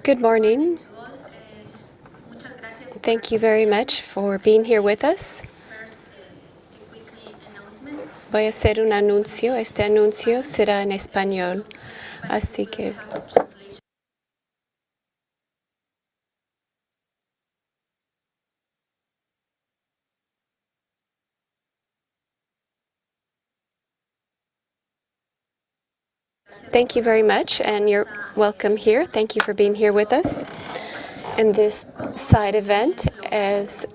Good morning. Thank you very much for being here with us. Voy a hacer un anuncio. Este anuncio será en español. Así que thank you very much, and you're welcome here. Thank you for being here with us. And this side event, as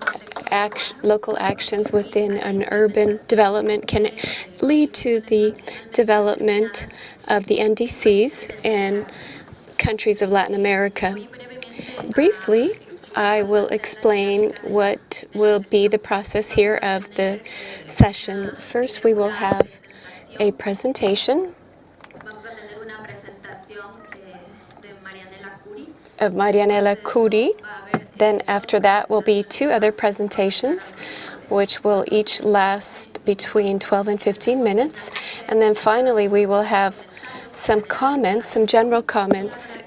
local actions within an urban development can lead to the development of the NDCs in countries of Latin America. Briefly, I will explain what will be the process here of the session. First, we will have a presentation of Marianela Curi. Then after that will be two other presentations, which will each last between 12 and 15 minutes. And then finally, we will have some comments, some general comments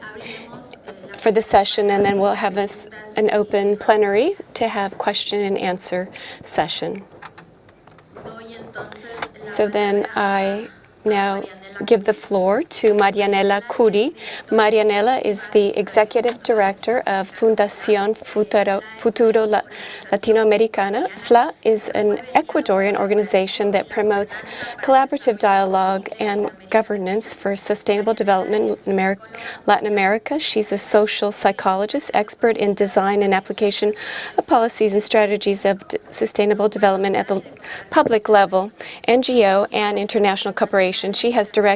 for the session, and then we'll have an open plenary to have question and answer session. So then I now give the floor to Marianela Curi. Marianela is the Executive Director of Fundación Futuro Latinoamericana. FLA is an Ecuadorian organization that promotes collaborative dialogue and governance for sustainable development in Latin America. She's a social psychologist, expert in design and application of policies and strategies of sustainable development at the public level, NGO, and international cooperation. She has directed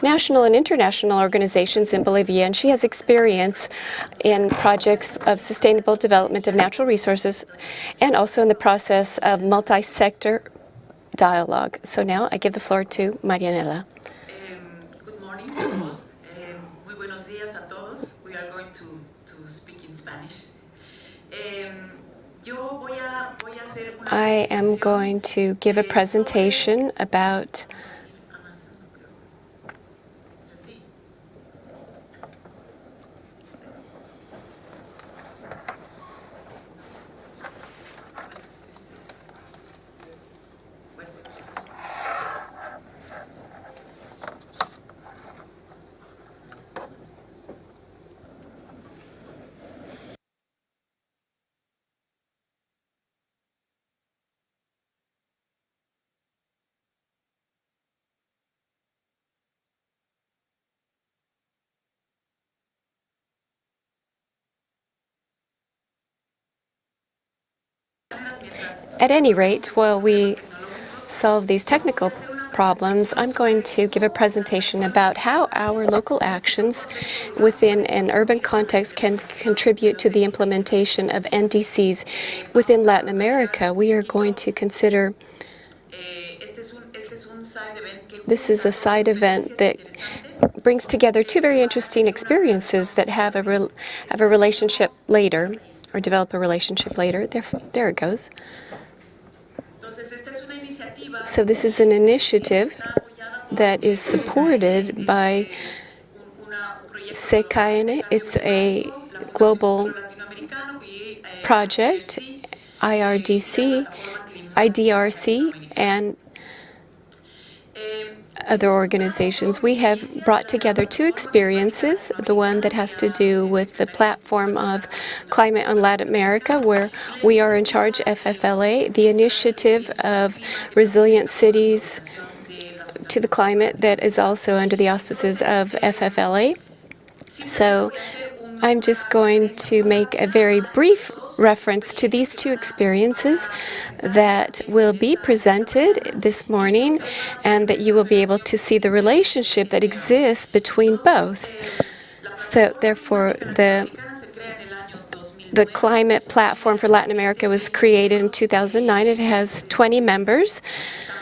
national and international organizations in Bolivia, and she has experience in projects of sustainable development of natural resources and also in the process of multi-sector dialogue. So now I give the floor to Marianela. Good morning to all. Muy buenos días a todos. We are going to speak in Spanish. I am going to give a presentation about At any rate, while we solve these technical problems, I'm going to give a presentation about how our local actions within an urban context can contribute to the implementation of NDCs within Latin America. We are going to consider this is a side event that brings together two very interesting experiences that have a relationship later, or develop a relationship later. There it goes. So this is an initiative that is supported by SECAEN. It's a global project, IDRC, and other organizations. We have brought together two experiences, the one that has to do with the platform of Climate on Latin America, where we are in charge, FFLA, the initiative of resilient cities to the climate that is also under the auspices of FFLA. So I'm just going to make a very brief reference to these two experiences that will be presented this morning, and that you will be able to see the relationship that exists between both. So therefore, the Climate Platform for Latin America was created in 2009. It has 20 members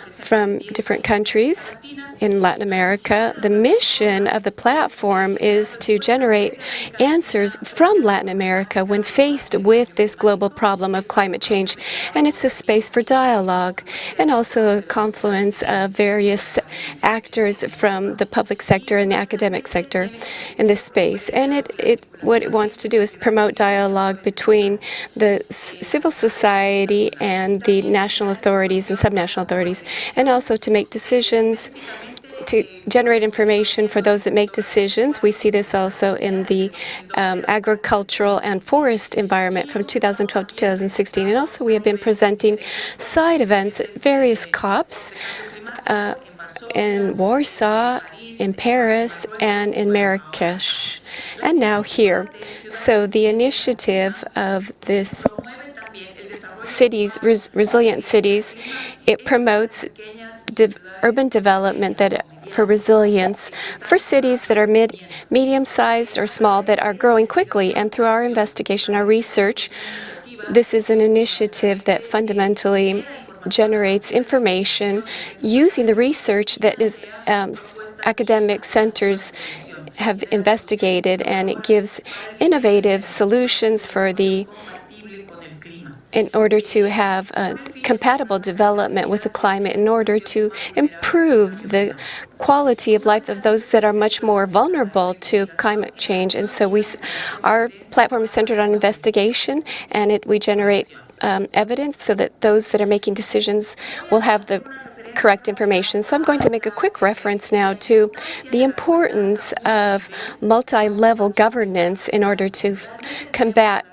from different countries in Latin America. The mission of the platform is to generate answers from Latin America when faced with this global problem of climate change. And it's a space for dialogue and also a confluence of various actors from the public sector and the academic sector in this space. And what it wants to do is promote dialogue between the civil society and the national authorities and subnational authorities, and also to make decisions, to generate information for those that make decisions. We see this also in the agricultural and forest environment from 2012 to 2016. And also we have been presenting side events at various COPs in Warsaw, in Paris, and in Marrakesh, and now here. So the initiative of this cities, resilient cities, it promotes urban development for resilience for cities that are medium-sized or small that are growing quickly. And through our investigation, our research, this is an initiative that fundamentally generates information using the research that is academic centers have investigated, and it gives innovative solutions in order to have compatible development with the climate, in order to improve the quality of life of those that are much more vulnerable to climate change. And so our platform is centered on investigation, and we generate evidence so that those that are making decisions will have the correct information. So I'm going to make a quick reference now to the importance of multi-level governance in order to combat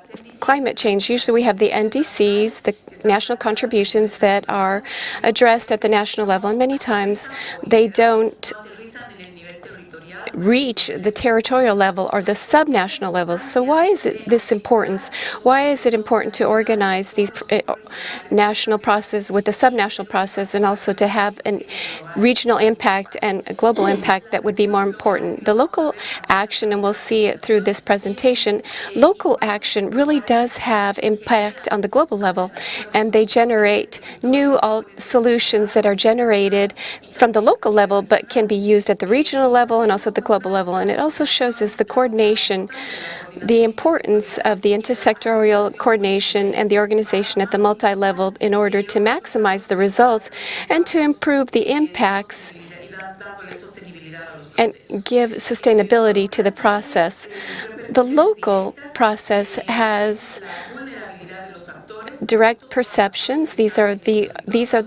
climate change. Usually we have the NDCs, the national contributions, that are addressed at the national level, and many times they don't reach the territorial level or the subnational levels. So why is this important? Why is it important to organize these national processes with the subnational process, and also to have a regional impact and a global impact that would be more important? The local action, and we'll see it through this presentation, local action really does have impact on the global level, and they generate new solutions that are generated from the local level but can be used at the regional level and also at the global level. And it also shows us the coordination, the importance of the intersectorial coordination and the organization at the multi-level in order to maximize the results and to improve the impacts and give sustainability to the process. The local process has direct perceptions. These are the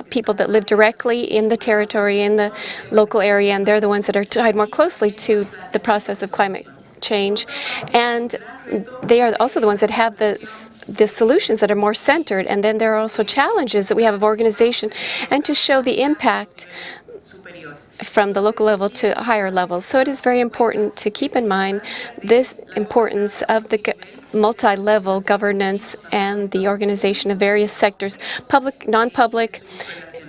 people that live directly in the territory, in the local area, and they're the ones that are tied more closely to the process of climate change. And they are also the ones that have the solutions that are more centered. And then there are also challenges that we have of organization, and to show the impact from the local level to higher levels. So it is very important to keep in mind this importance of the multi-level governance and the organization of various sectors, public, non-public,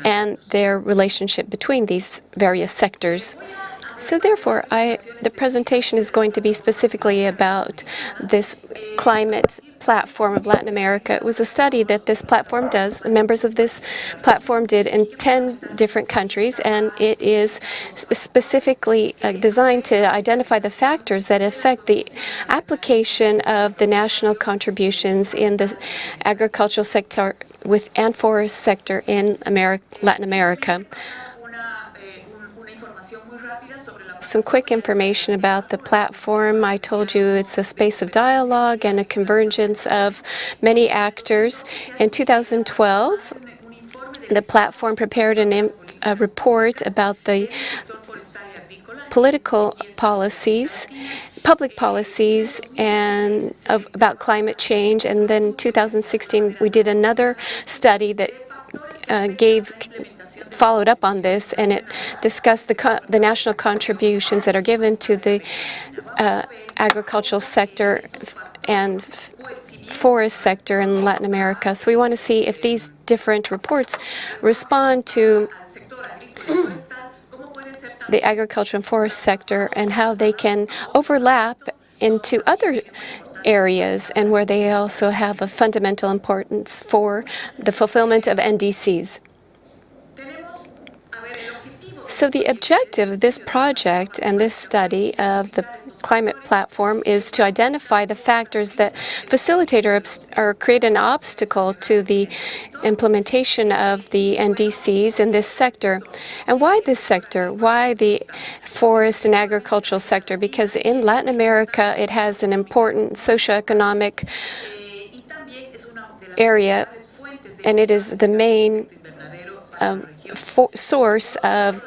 and their relationship between these various sectors. So therefore, the presentation is going to be specifically about this climate platform of Latin America. It was a study that this platform does, the members of this platform did in 10 different countries, and it is specifically designed to identify the factors that affect the application of the national contributions in the agricultural sector and forest sector in Latin America. Some quick information about the platform. I told you it's a space of dialogue and a convergence of many actors. In 2012, the platform prepared a report about the political policies, public policies, and about climate change. And then in 2016, we did another study that followed up on this, and it discussed the national contributions that are given to the agricultural sector and forest sector in Latin America. So we want to see if these different reports respond to the agriculture and forest sector and how they can overlap into other areas, and where they also have a fundamental importance for the fulfillment of NDCs. So the objective of this project and this study of the climate platform is to identify the factors that facilitate or create an obstacle to the implementation of the NDCs in this sector. And why this sector? Why the forest and agricultural sector? Because in Latin America, it has an important socioeconomic area, and it is the main source of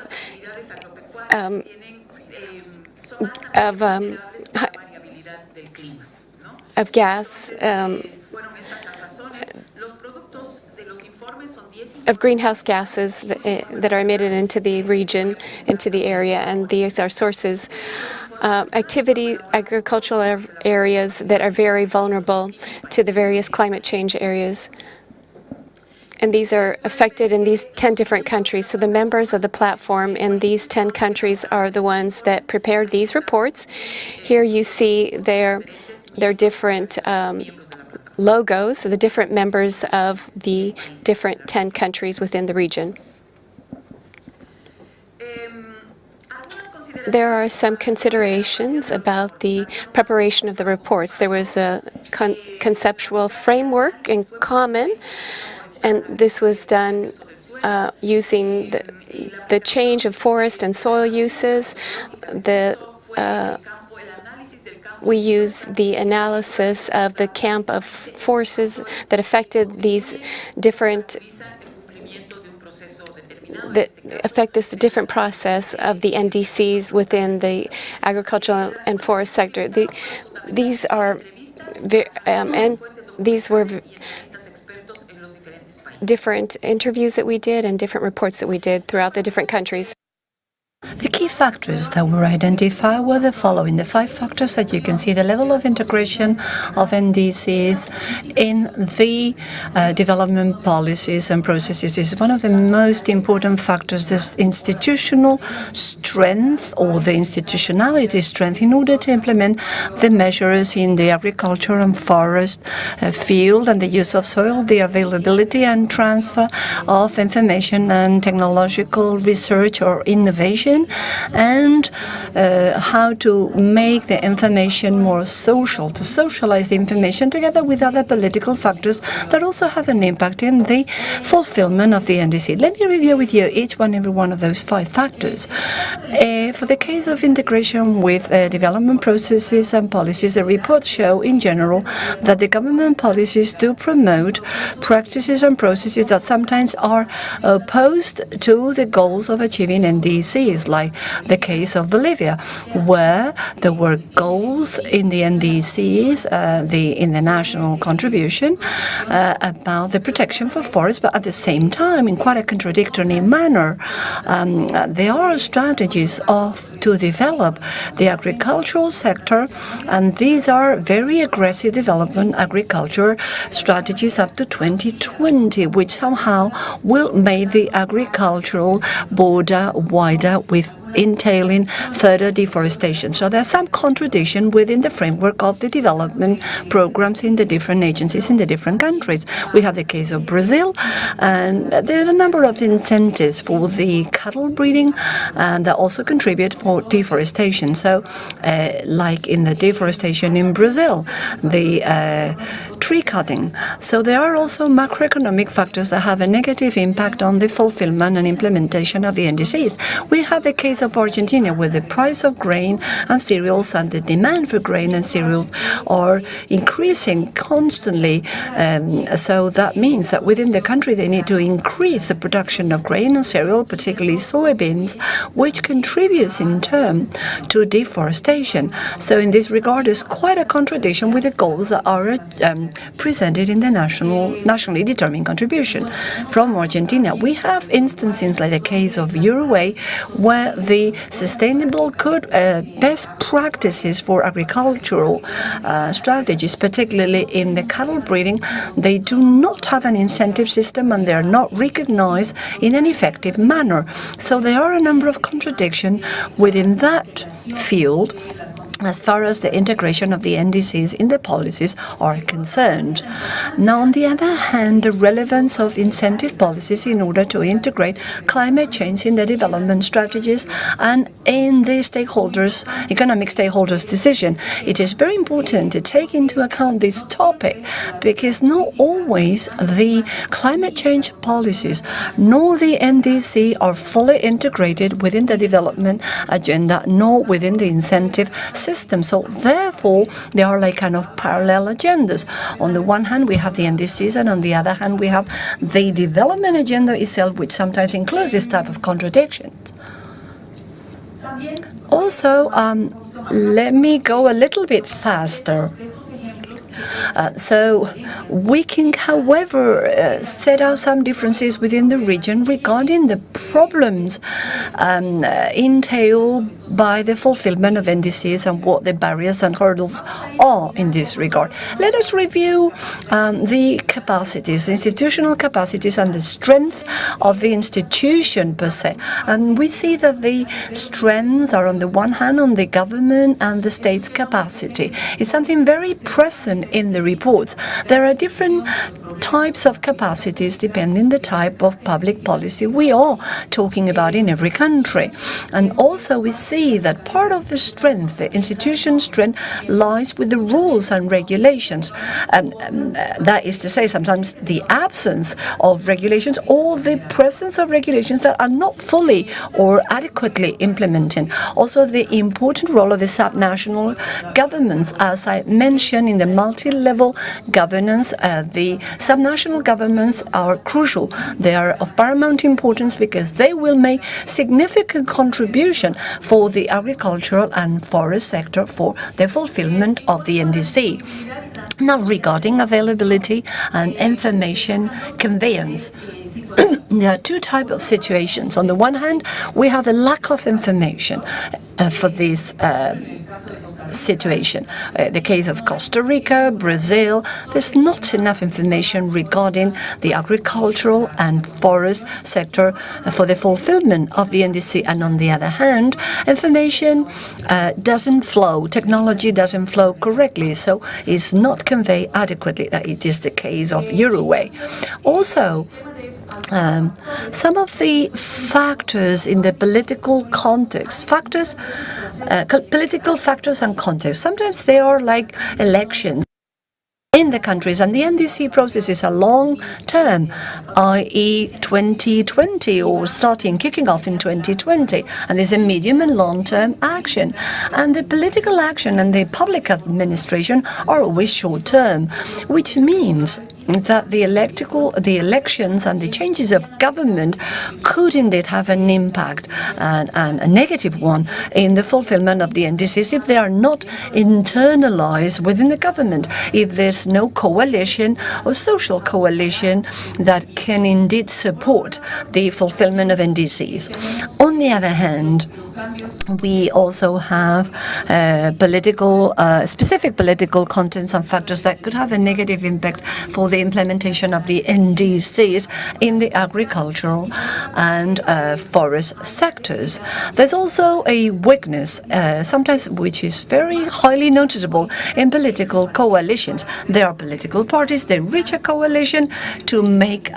gas, of greenhouse gases that are emitted into the region, into the area, and these are sources, agricultural areas that are very vulnerable to the various climate change areas. And these are affected in these 10 different countries. So the members of the platform in these 10 countries are the ones that prepared these reports. Here you see their different logos, the different members of the different 10 countries within the region. There are some considerations about the preparation of the reports. There was a conceptual framework in common, and this was done using the change of forest and soil uses. We use the analysis of the camp of forces that affected these different this different process of the NDCs within the agricultural and forest sector. These were different interviews that we did and different reports that we did throughout the different countries. The key factors that were identified were the following. The 5 factors that you can see: the level of integration of NDCs in the development policies and processes is one of the most important factors. This institutional strength or the institutionality strength in order to implement the measures in the agriculture and forest field, and the use of soil, the availability and transfer of information and technological research or innovation, and how to make the information more social, to socialize the information together with other political factors that also have an impact in the fulfillment of the NDC. Let me review with you every one of those 5 factors. For the case of integration with development processes and policies, the reports show in general that the government policies do promote practices and processes that sometimes are opposed to the goals of achieving NDCs, like the case of Bolivia, where there were goals in the NDCs, in the national contribution, about the protection for forests, but at the same time, in quite a contradictory manner, there are strategies to develop the agricultural sector, and these are very aggressive development agriculture strategies up to 2020, which somehow will make the agricultural border wider, with entailing further deforestation. So there's some contradiction within the framework of the development programs in the different agencies in the different countries. We have the case of Brazil, and there are a number of incentives for the cattle breeding, and that also contribute for deforestation. So, like in the deforestation in Brazil, the tree cutting. So there are also macroeconomic factors that have a negative impact on the fulfillment and implementation of the NDCs. We have the case of Argentina, where the price of grain and cereals and the demand for grain and cereals are increasing constantly. So that means that within the country they need to increase the production of grain and cereal, particularly soybeans, which contributes in turn to deforestation. So in this regard, there's quite a contradiction with the goals that are presented in the nationally determined contribution. From Argentina, we have instances like the case of Uruguay, where the sustainable best practices for agricultural strategies, particularly in the cattle breeding, they do not have an incentive system and they are not recognized in an effective manner. So there are a number of contradictions within that field. as far as the integration of the NDCs in the policies are concerned. Now, on the other hand, the relevance of incentive policies in order to integrate climate change in the development strategies and in the stakeholders, economic stakeholders' decision. It is very important to take into account this topic because not always the climate change policies nor the NDC are fully integrated within the development agenda nor within the incentive system. So therefore, they are like kind of parallel agendas. On the one hand, we have the NDCs, and on the other hand, we have the development agenda itself, which sometimes includes this type of contradictions. Also, let me go a little bit faster. So we can, however, set out some differences within the region regarding the problems entailed by the fulfillment of NDCs and what the barriers and hurdles are in this regard. Let us review the capacities, institutional capacities, and the strength of the institution per se. And we see that the strengths are on the one hand on the government and the state's capacity. It's something very present in the reports. There are different types of capacities depending the type of public policy we are talking about in every country. And also we see that part of the strength, the institution strength, lies with the rules and regulations. That is to say, sometimes the absence of regulations or the presence of regulations that are not fully or adequately implemented. Also, the important role of the subnational governments, as I mentioned in the multi-level governance, the subnational governments are crucial. They are of paramount importance because they will make significant contribution for the agricultural and forest sector for the fulfillment of the NDC. Now, regarding availability and information conveyance, there are two types of situations. On the one hand, we have the lack of information for this situation. The case of Costa Rica, Brazil, there's not enough information regarding the agricultural and forest sector for the fulfillment of the NDC. And on the other hand, information doesn't flow, technology doesn't flow correctly, so it's not conveyed adequately. It is the case of Uruguay. Also, some of the factors in the political context, political factors and context, sometimes they are like elections in the countries, and the NDC process is a long-term, i.e. 2020 or kicking off in 2020, and there's a medium and long-term action. And the political action and the public administration are always short-term, which means that the elections and the changes of government could indeed have an impact, and a negative one, in the fulfillment of the NDCs if they are not internalized within the government, if there's no coalition or social coalition that can indeed support the fulfillment of NDCs. On the other hand, we also have specific political contents and factors that could have a negative impact for the implementation of the NDCs in the agricultural and forest sectors. There's also a weakness, sometimes which is very highly noticeable in political coalitions. There are political parties, they reach a coalition to make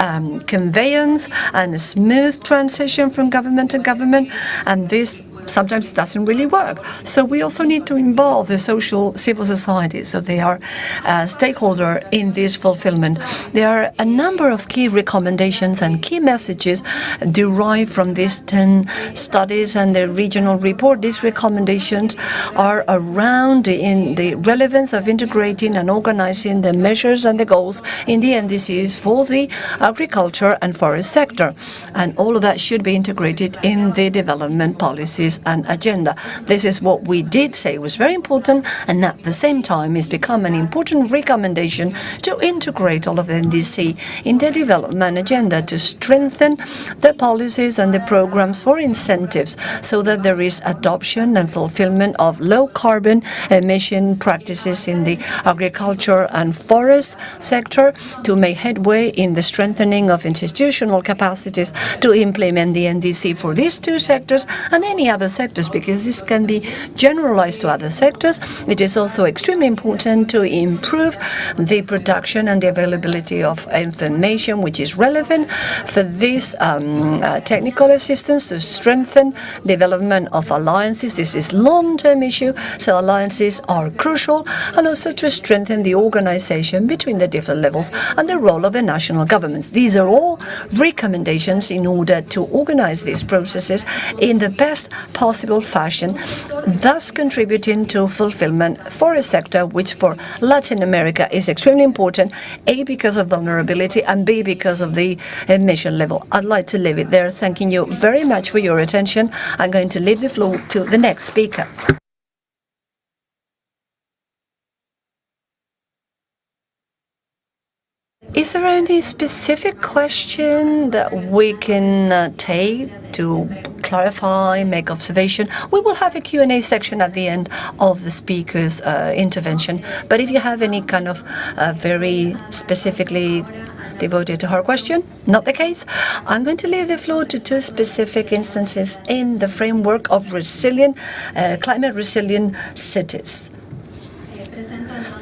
conveyance and a smooth transition from government to government, and this sometimes doesn't really work. So we also need to involve the civil society, so they are a stakeholder in this fulfillment. There are a number of key recommendations and key messages derived from these 10 studies and the regional report. These recommendations are around the relevance of integrating and organizing the measures and the goals in the NDCs for the agriculture and forest sector. And all of that should be integrated in the development policies and agenda. This is what we did say was very important, and at the same time it's become an important recommendation to integrate all of the NDC in the development agenda to strengthen the policies and the programs for incentives so that there is adoption and fulfillment of low carbon emission practices in the agriculture and forest sector, to make headway in the strengthening of institutional capacities to implement the NDC for these two sectors and any other other sectors, because this can be generalized to other sectors. It is also extremely important to improve the production and the availability of information which is relevant for this technical assistance, to strengthen development of alliances. This is long-term issue, so alliances are crucial, and also to strengthen the organization between the different levels and the role of the national governments. These are all recommendations in order to organize these processes in the best possible fashion, thus contributing to fulfillment for a sector which for Latin America is extremely important, A, because of vulnerability, and B, because of the emission level. I'd like to leave it there, thanking you very much for your attention. I'm going to leave the floor to the next speaker. Is there any specific question that we can take to clarify, make observation? We will have a Q&A section at the end of the speaker's intervention. But if you have any kind of very specifically devoted to her question, not the case. I'm going to leave the floor to two specific instances in the framework of resilient, climate resilient cities.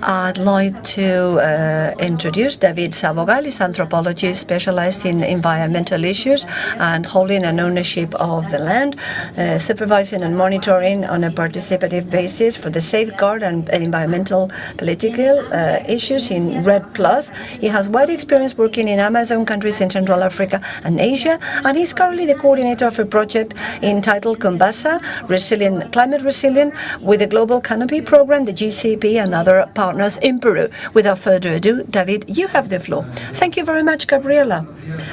I'd like to introduce David Sabogal. He's anthropologist specialized in environmental issues and holding an ownership of the land, supervising and monitoring on a participative basis for the safeguard and environmental political issues in REDD+. He has wide experience working in Amazon countries in Central Africa and Asia, and he's currently the coordinator of a project entitled Kumbasa, Climate Resilient, with the Global Canopy Program, the GCP, and other partners in Peru. Without further ado, David, you have the floor. Thank you very much, Gabriela.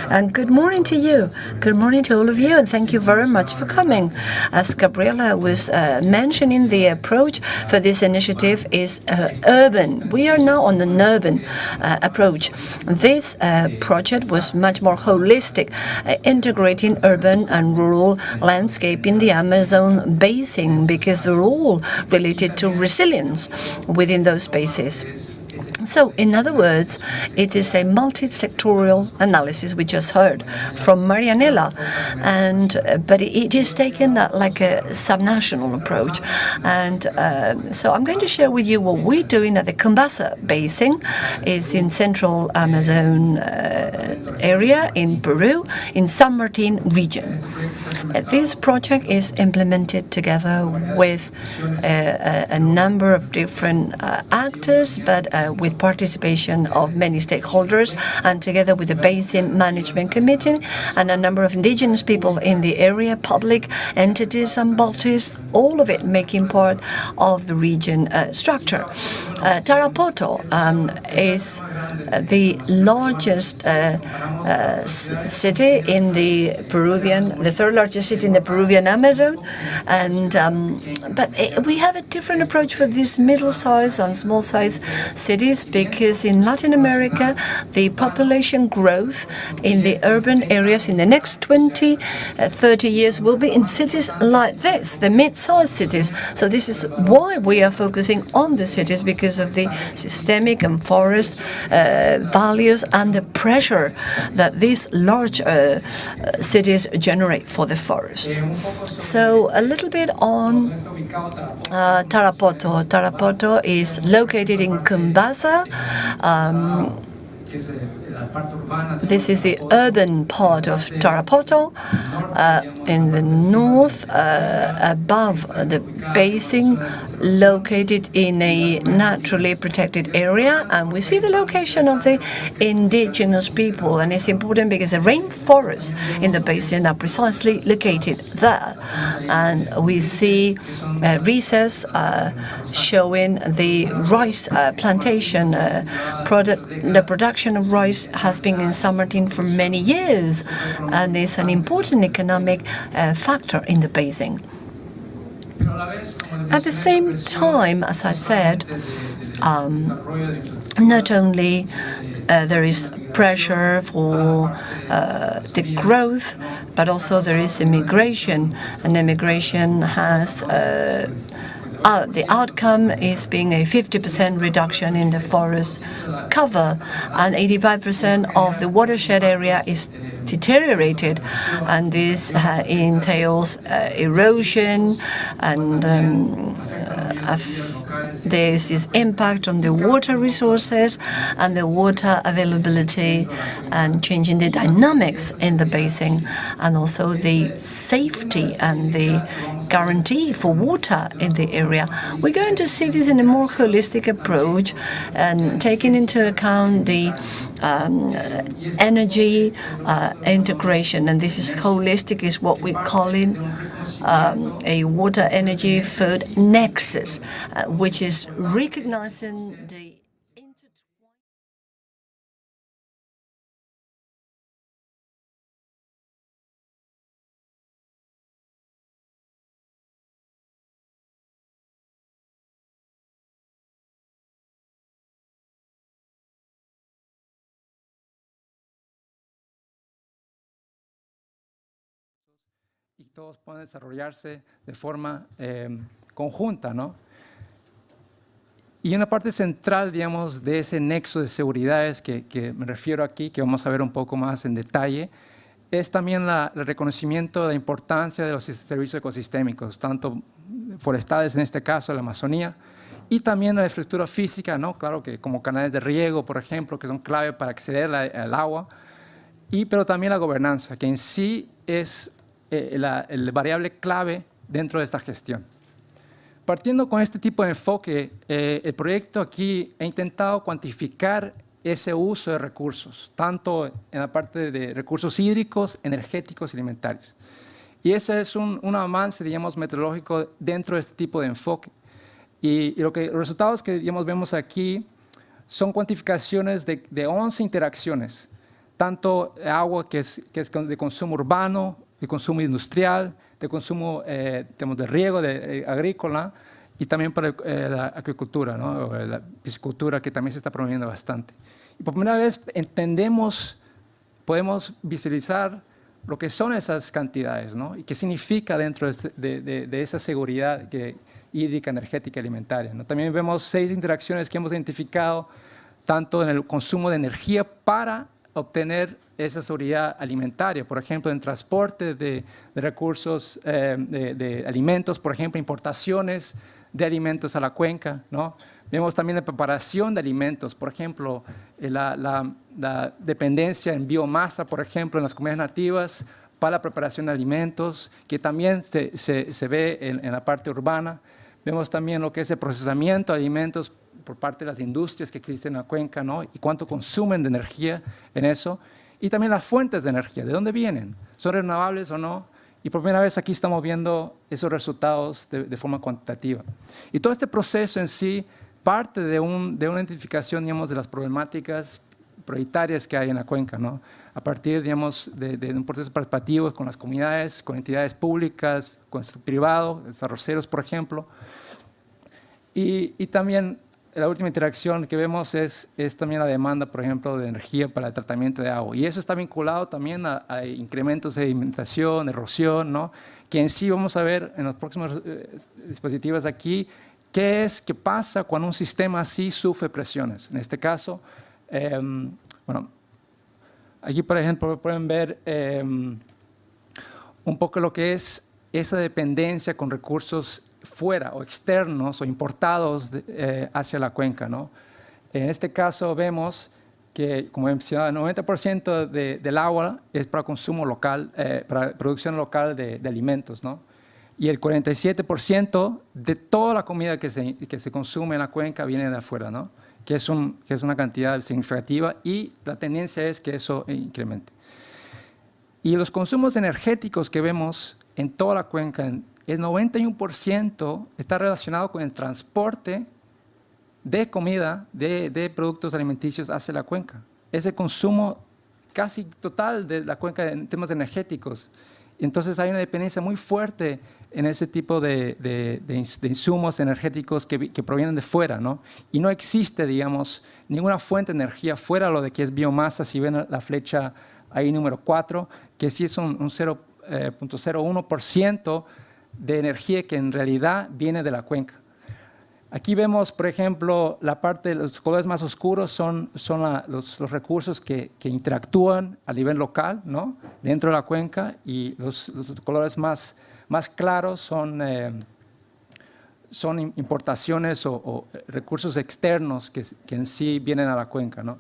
And good morning to you. Good morning to all of you, and thank you very much for coming. As Gabriela was mentioning, the approach for this initiative is urban. We are now on an urban approach. This project was much more holistic, integrating urban and rural landscape in the Amazon basin, because they're all related to resilience within those spaces. So, in other words, it is a multi-sectorial analysis we just heard from Marianela, but it is taken like a subnational approach. And so I'm going to share with you what we're doing at the Kumbasa Basin. It's in central Amazon area in Peru, in San Martin region. This project is implemented together with a number of different actors, but with participation of many stakeholders, and together with the Basin Management Committee and a number of indigenous people in the area, public entities and bodies, all of it making part of the region structure. Tarapoto is the largest city in the third largest city in the Peruvian Amazon, and but we have a different approach for these middle-sized and small-sized cities, because in Latin America, the population growth in the urban areas in the next 20, 30 years will be in cities like this, the mid-sized cities. So this is why we are focusing on the cities, because of the systemic and forest values and the pressure that these large cities generate for the forest. So a little bit on Tarapoto. Tarapoto is located in Kumbasa. This is the urban part of Tarapoto, in the north, above the basin, located in a naturally protected area. And we see the location of the indigenous people, and it's important because the rainforests in the basin are precisely located there. And we see recess showing the rice plantation the production of rice has been in San Martin for many years, and is an important economic factor in the basin. At the same time, as I said, not only there is pressure for the growth, but also there is immigration, and immigration has the outcome is being a 50% reduction in the forest cover, and 85% of the watershed area is deteriorated, and this entails erosion, and there's this impact on the water resources and the water availability, and changing the dynamics in the basin, and also the safety and the guarantee for water in the area. We're going to see this in a more holistic approach, and taking into account the energy integration, and this is holistic, is what we call it a water energy food nexus, which is recognizing the y todos pueden desarrollarse de forma conjunta, ¿no? Y una parte central, digamos, de ese nexo de seguridades que me refiero aquí, que vamos a ver un poco más en detalle, es también el reconocimiento de la importancia de los servicios ecosistémicos, tanto forestales en este caso, la Amazonía, y también la infraestructura física, ¿no? Claro que como canales de riego, por ejemplo, que son clave para acceder al agua, pero también la gobernanza, que en sí es el variable clave dentro de esta gestión. Partiendo con este tipo de enfoque, el proyecto aquí ha intentado cuantificar ese uso de recursos, tanto en la parte de recursos hídricos, energéticos y alimentarios. Y ese es un avance, digamos, metodológico dentro de este tipo de enfoque. Y los resultados que, digamos, vemos aquí son cuantificaciones de 11 interacciones, tanto agua que es de consumo urbano, de consumo industrial, de consumo de riego agrícola, y también para la agricultura, ¿no? O la piscicultura, que también se está promoviendo bastante. Y por primera vez podemos visualizar lo que son esas cantidades, ¿no? Y qué significa dentro de esa seguridad hídrica, energética y alimentaria, ¿no? También vemos 6 interacciones que hemos identificado, tanto en el consumo de energía para obtener esa seguridad alimentaria, por ejemplo, en transporte de recursos, de alimentos, por ejemplo, importaciones de alimentos a la cuenca, ¿no? Vemos también la preparación de alimentos, por ejemplo, la dependencia en biomasa, por ejemplo, en las comunidades nativas para la preparación de alimentos, que también se ve en la parte urbana. Vemos también lo que es el procesamiento de alimentos por parte de las industrias que existen en la cuenca, ¿no? Y cuánto consumen de energía en eso. Y también las fuentes de energía, ¿de dónde vienen? ¿Son renovables o no? Y por primera vez aquí estamos viendo esos resultados de forma cuantitativa. Y todo este proceso en sí parte de una identificación, digamos, de las problemáticas prioritarias que hay en la cuenca, ¿no? A partir, digamos, de un proceso participativo con las comunidades, con entidades públicas, con el sector privado, desarrolleros, por ejemplo. Y también la última interacción que vemos es también la demanda, por ejemplo, de energía para el tratamiento de agua. Y eso está vinculado también a incrementos de sedimentación, erosión, ¿no? Que en sí vamos a ver en los próximos dispositivos aquí qué pasa cuando un sistema así sufre presiones. En este caso, bueno, aquí, por ejemplo, pueden ver un poco lo que es esa dependencia con recursos fuera o externos o importados hacia la cuenca, ¿no? En este caso vemos que, como he mencionado, el 90% del agua es para consumo local, para producción local de alimentos, ¿no? Y el 47% de toda la comida que se consume en la cuenca viene de afuera, ¿no? Que es una cantidad significativa, y la tendencia es que eso incremente. Y los consumos energéticos que vemos en toda la cuenca, el 91% está relacionado con el transporte de comida, de productos alimenticios hacia la cuenca. Es el consumo casi total de la cuenca en temas energéticos. Entonces hay una dependencia muy fuerte en ese tipo de insumos energéticos que provienen de fuera, ¿no? Y no existe, digamos, ninguna fuente de energía fuera de lo de que es biomasa. Si ven la flecha ahí número 4, que sí es un 0.01% de energía que en realidad viene de la cuenca. Aquí vemos, por ejemplo, la parte de los colores más oscuros son los recursos que interactúan a nivel local, ¿no? Dentro de la cuenca, y los colores más claros son importaciones o recursos externos que en sí vienen a la cuenca, ¿no?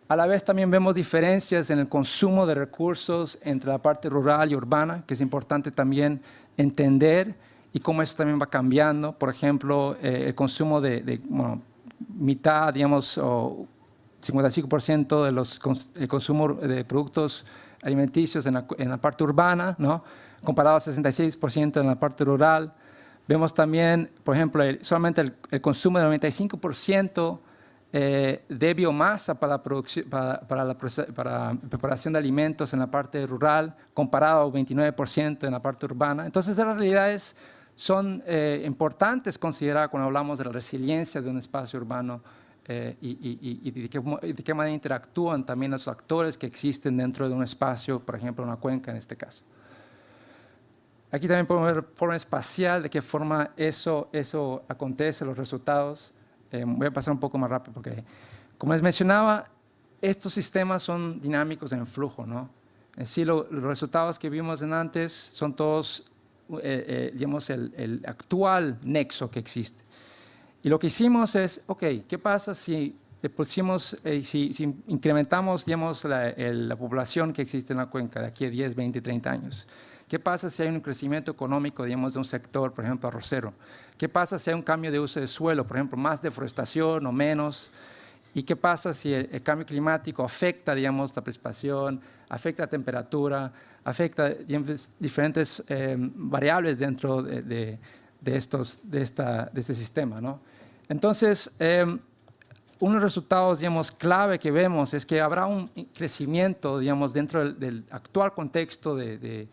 A la vez también vemos diferencias en el consumo de recursos entre la parte rural y urbana, que es importante también entender, y cómo eso también va cambiando. Por ejemplo, el consumo bueno, mitad, digamos, o 55% el consumo de productos alimenticios en la parte urbana, ¿no? Comparado al 66% en la parte rural. Vemos también, por ejemplo, solamente el consumo del 95% de biomasa para la preparación de alimentos en la parte rural, comparado al 29% en la parte urbana. Entonces, las realidades son importantes considerar cuando hablamos de la resiliencia de un espacio urbano y de qué manera interactúan también los actores que existen dentro de un espacio, por ejemplo, una cuenca en este caso. Aquí también podemos ver forma espacial, de qué forma eso acontece, los resultados. Voy a pasar un poco más rápido porque, como les mencionaba, estos sistemas son dinámicos en flujo, ¿no? En sí, los resultados que vimos antes son todos, digamos, el actual nexo que existe. Y lo que hicimos es, ok, ¿qué pasa si si incrementamos, digamos, la población que existe en la cuenca de aquí a 10, 20, 30 años? ¿Qué pasa si hay un crecimiento económico, digamos, de un sector, por ejemplo, arrocero? ¿Qué pasa si hay un cambio de uso de suelo, por ejemplo, más deforestación o menos? ¿Y qué pasa si el cambio climático afecta, digamos, la precipitación, afecta la temperatura, afecta, digamos, diferentes variables dentro de este sistema, ¿no? Entonces, unos resultados, digamos, clave que vemos es que habrá un crecimiento, digamos, dentro del actual contexto de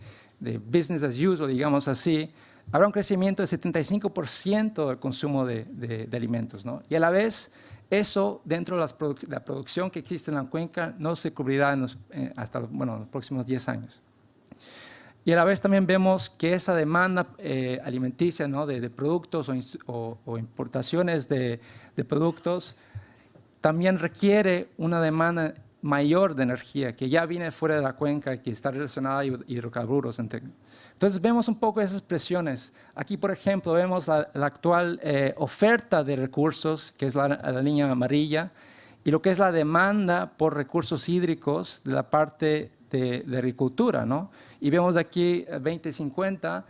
business as usual, digamos así. Habrá un crecimiento del 75% del consumo de alimentos, ¿no? Y a la vez, eso dentro de la producción que existe en la cuenca no se cubrirá hasta los próximos 10 años. Y a la vez también vemos que esa demanda alimenticia, ¿no? de productos o importaciones de productos también requiere una demanda mayor de energía que ya viene fuera de la cuenca y que está relacionada a hidrocarburos. Entonces vemos un poco esas presiones. Aquí, por ejemplo, vemos la actual oferta de recursos, que es la línea amarilla, y lo que es la demanda por recursos hídricos de la parte de agricultura, ¿no? Y vemos aquí 2050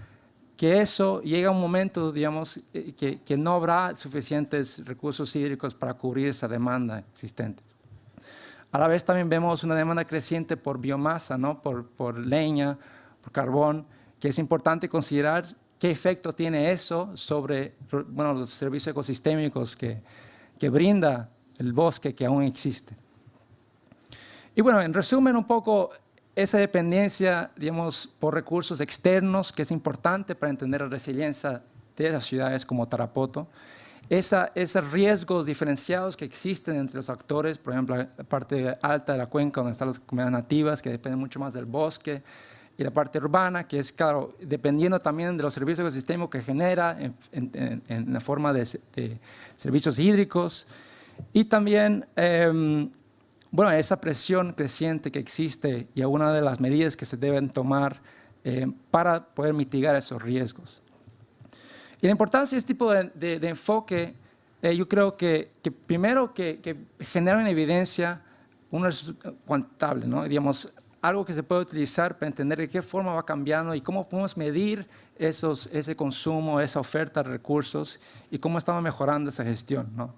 que eso llega a un momento, digamos, que no habrá suficientes recursos hídricos para cubrir esa demanda existente. A la vez también vemos una demanda creciente por biomasa, ¿no? por leña, por carbón, que es importante considerar qué efecto tiene eso sobre los servicios ecosistémicos que brinda el bosque que aún existe. Y bueno, en resumen un poco, esa dependencia, digamos, por recursos externos, que es importante para entender la resiliencia de las ciudades como Tarapoto. Esos riesgos diferenciados que existen entre los actores, por ejemplo, la parte alta de la cuenca, donde están las comunidades nativas, que dependen mucho más del bosque, y la parte urbana, que es, claro, dependiendo también de los servicios ecosistémicos que genera en la forma de servicios hídricos. Y también, esa presión creciente que existe y algunas de las medidas que se deben tomar para poder mitigar esos riesgos. Y la importancia de este tipo de enfoque, yo creo que primero que genera una evidencia cuantitable, ¿no? Digamos, algo que se puede utilizar para entender de qué forma va cambiando y cómo podemos medir ese consumo, esa oferta de recursos y cómo estamos mejorando esa gestión, ¿no?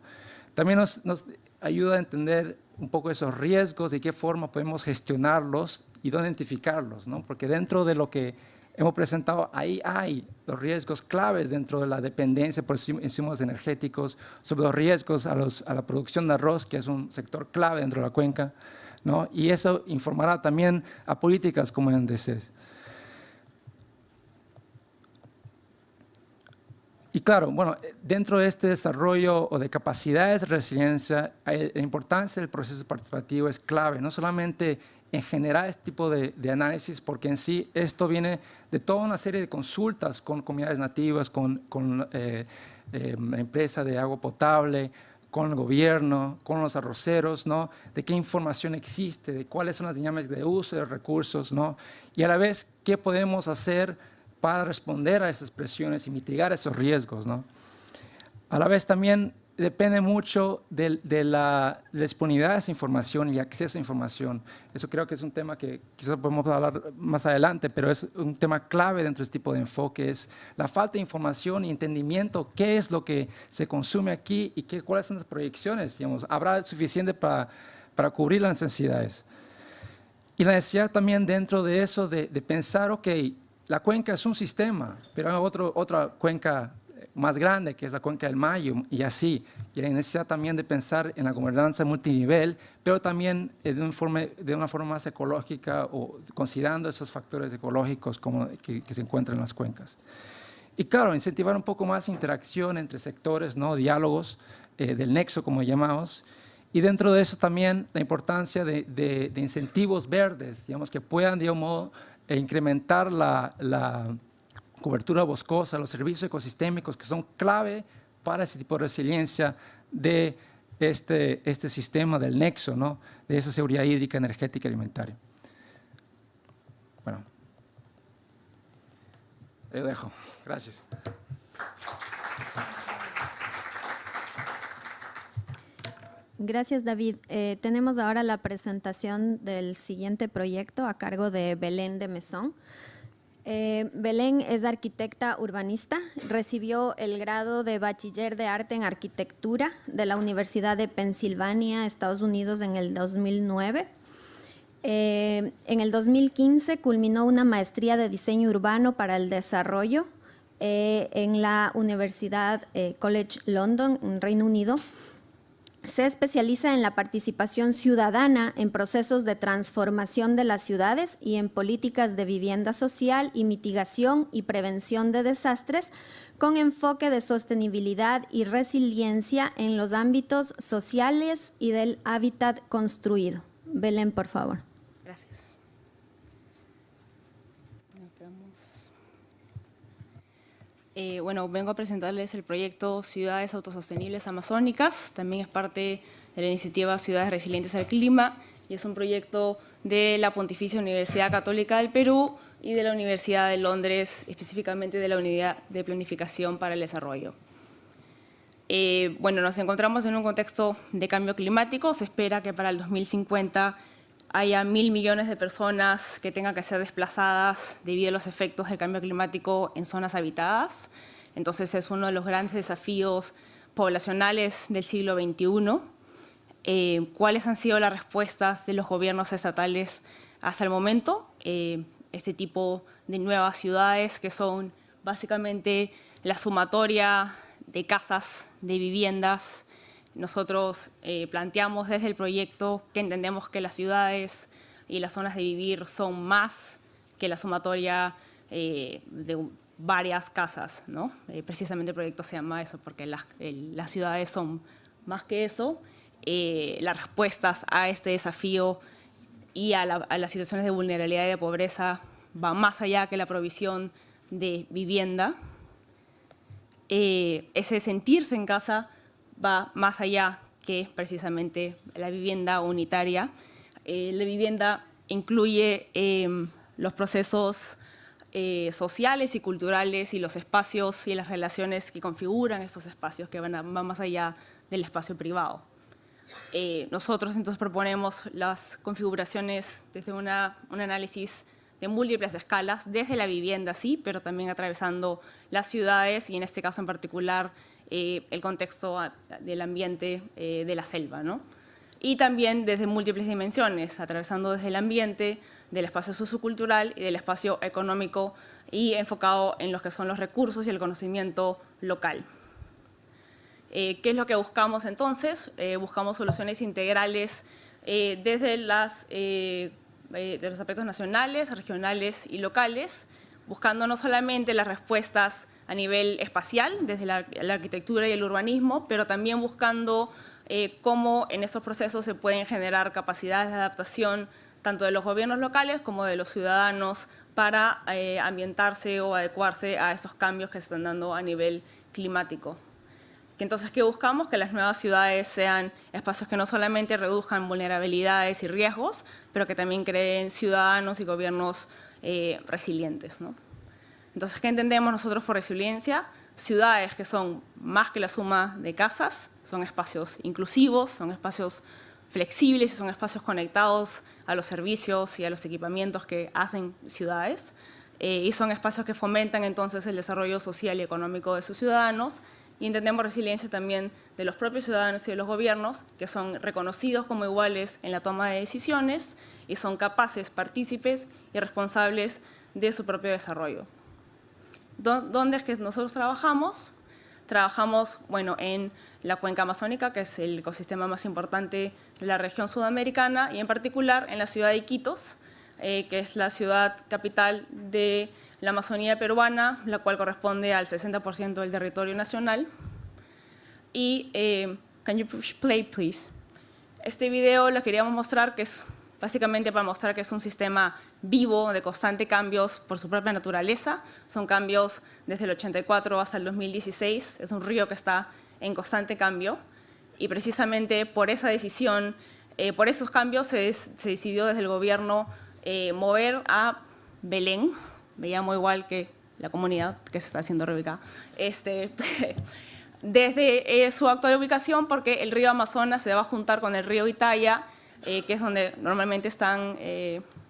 También nos ayuda a entender un poco esos riesgos, de qué forma podemos gestionarlos y dónde identificarlos, ¿no? Porque dentro de lo que hemos presentado, ahí hay los riesgos claves dentro de la dependencia por insumos energéticos, sobre los riesgos a la producción de arroz, que es un sector clave dentro de la cuenca, ¿no? Y eso informará también a políticas como NDCs. Y claro, dentro de este desarrollo o de capacidades de resiliencia, la importancia del proceso participativo es clave, no solamente en generar este tipo de análisis, porque en sí esto viene de toda una serie de consultas con comunidades nativas, con la empresa de agua potable, con el gobierno, con los arroceros, ¿no? De qué información existe, de cuáles son las dinámicas de uso de recursos, ¿no? Y a la vez, qué podemos hacer para responder a esas presiones y mitigar esos riesgos, ¿no? A la vez también depende mucho de la disponibilidad de esa información y acceso a información. Eso creo que es un tema que quizás podemos hablar más adelante, pero es un tema clave dentro de este tipo de enfoque, es la falta de información y entendimiento, qué es lo que se consume aquí y cuáles son las proyecciones, digamos, habrá suficiente para cubrir las necesidades. Y la necesidad también dentro de eso de pensar, ok, la cuenca es un sistema, pero hay otra cuenca más grande, que es la cuenca del Mayo, y así. Y la necesidad también de pensar en la gobernanza multinivel, pero también de una forma más ecológica o considerando esos factores ecológicos que se encuentran en las cuencas. Y claro, incentivar un poco más interacción entre sectores, ¿no? Diálogos del nexo, como llamamos. Y dentro de eso también la importancia de incentivos verdes, digamos, que puedan, de un modo, incrementar la cobertura boscosa, los servicios ecosistémicos que son clave para ese tipo de resiliencia de este sistema del nexo, ¿no? De esa seguridad hídrica, energética y alimentaria. Bueno, te dejo. Gracias. Gracias, David. Tenemos ahora la presentación del siguiente proyecto a cargo de Belén de Mesón. Belén es arquitecta urbanista, recibió el grado de Bachiller de Arte en Arquitectura de la Universidad de Pensilvania, Estados Unidos, en el 2009. En el 2015 culminó una maestría de Diseño Urbano para el Desarrollo en la Universidad College London, en Reino Unido. Se especializa en la participación ciudadana en procesos de transformación de las ciudades y en políticas de vivienda social y mitigación y prevención de desastres con enfoque de sostenibilidad y resiliencia en los ámbitos sociales y del hábitat construido. Belén, por favor. Gracias. Bueno, vengo a presentarles el proyecto Ciudades Autosostenibles Amazónicas. También es parte de la iniciativa Ciudades Resilientes al Clima y es un proyecto de la Pontificia Universidad Católica del Perú y de la Universidad de Londres, específicamente de la Unidad de Planificación para el Desarrollo. Bueno, nos encontramos en un contexto de cambio climático. Se espera que para el 2050 haya 1.000 millones de personas que tengan que ser desplazadas debido a los efectos del cambio climático en zonas habitadas. Entonces es uno de los grandes desafíos poblacionales del siglo XXI. ¿Cuáles han sido las respuestas de los gobiernos estatales hasta el momento? Este tipo de nuevas ciudades que son básicamente la sumatoria de casas, de viviendas. Nosotros planteamos desde el proyecto que entendemos que las ciudades y las zonas de vivir son más que la sumatoria de varias casas, ¿no? Precisamente el proyecto se llama eso porque las ciudades son más que eso. Las respuestas a este desafío y a las situaciones de vulnerabilidad y de pobreza van más allá que la provisión de vivienda. Ese sentirse en casa va más allá que precisamente la vivienda unitaria. La vivienda incluye los procesos sociales y culturales y los espacios y las relaciones que configuran estos espacios que van más allá del espacio privado. Nosotros entonces proponemos las configuraciones desde un análisis de múltiples escalas, desde la vivienda, sí, pero también atravesando las ciudades y en este caso en particular el contexto del ambiente de la selva, ¿no? Y también desde múltiples dimensiones, atravesando desde el ambiente, del espacio sociocultural y del espacio económico y enfocado en lo que son los recursos y el conocimiento local. ¿Qué es lo que buscamos entonces? Buscamos soluciones integrales desde de los aspectos nacionales, regionales y locales, buscando no solamente las respuestas a nivel espacial, desde la arquitectura y el urbanismo, pero también buscando cómo en estos procesos se pueden generar capacidades de adaptación tanto de los gobiernos locales como de los ciudadanos para ambientarse o adecuarse a estos cambios que se están dando a nivel climático. Que entonces, ¿qué buscamos? Que las nuevas ciudades sean espacios que no solamente reduzcan vulnerabilidades y riesgos, pero que también creen ciudadanos y gobiernos resilientes, ¿no? Entonces, ¿qué entendemos nosotros por resiliencia? Ciudades que son más que la suma de casas, son espacios inclusivos, son espacios flexibles y son espacios conectados a los servicios y a los equipamientos que hacen ciudades. Y son espacios que fomentan entonces el desarrollo social y económico de sus ciudadanos. Y entendemos resiliencia también de los propios ciudadanos y de los gobiernos, que son reconocidos como iguales en la toma de decisiones y son capaces, partícipes y responsables de su propio desarrollo. ¿Dónde es que nosotros trabajamos? Trabajamos, bueno, en la cuenca amazónica, que es el ecosistema más importante de la región sudamericana, y en particular en la ciudad de Iquitos, que es la ciudad capital de la Amazonía peruana, la cual corresponde al 60% del territorio nacional. Y, can you push play, please? Este video lo queríamos mostrar, que es básicamente para mostrar que es un sistema vivo, de constante cambios por su propia naturaleza. Son cambios desde el 84 hasta el 2016. Es un río que está en constante cambio. Y precisamente por esa decisión, por esos cambios, se decidió desde el gobierno mover a Belén, me llamo igual que la comunidad que se está haciendo reubicada, desde su actual ubicación, porque el río Amazonas se va a juntar con el río Itaia, que es donde normalmente están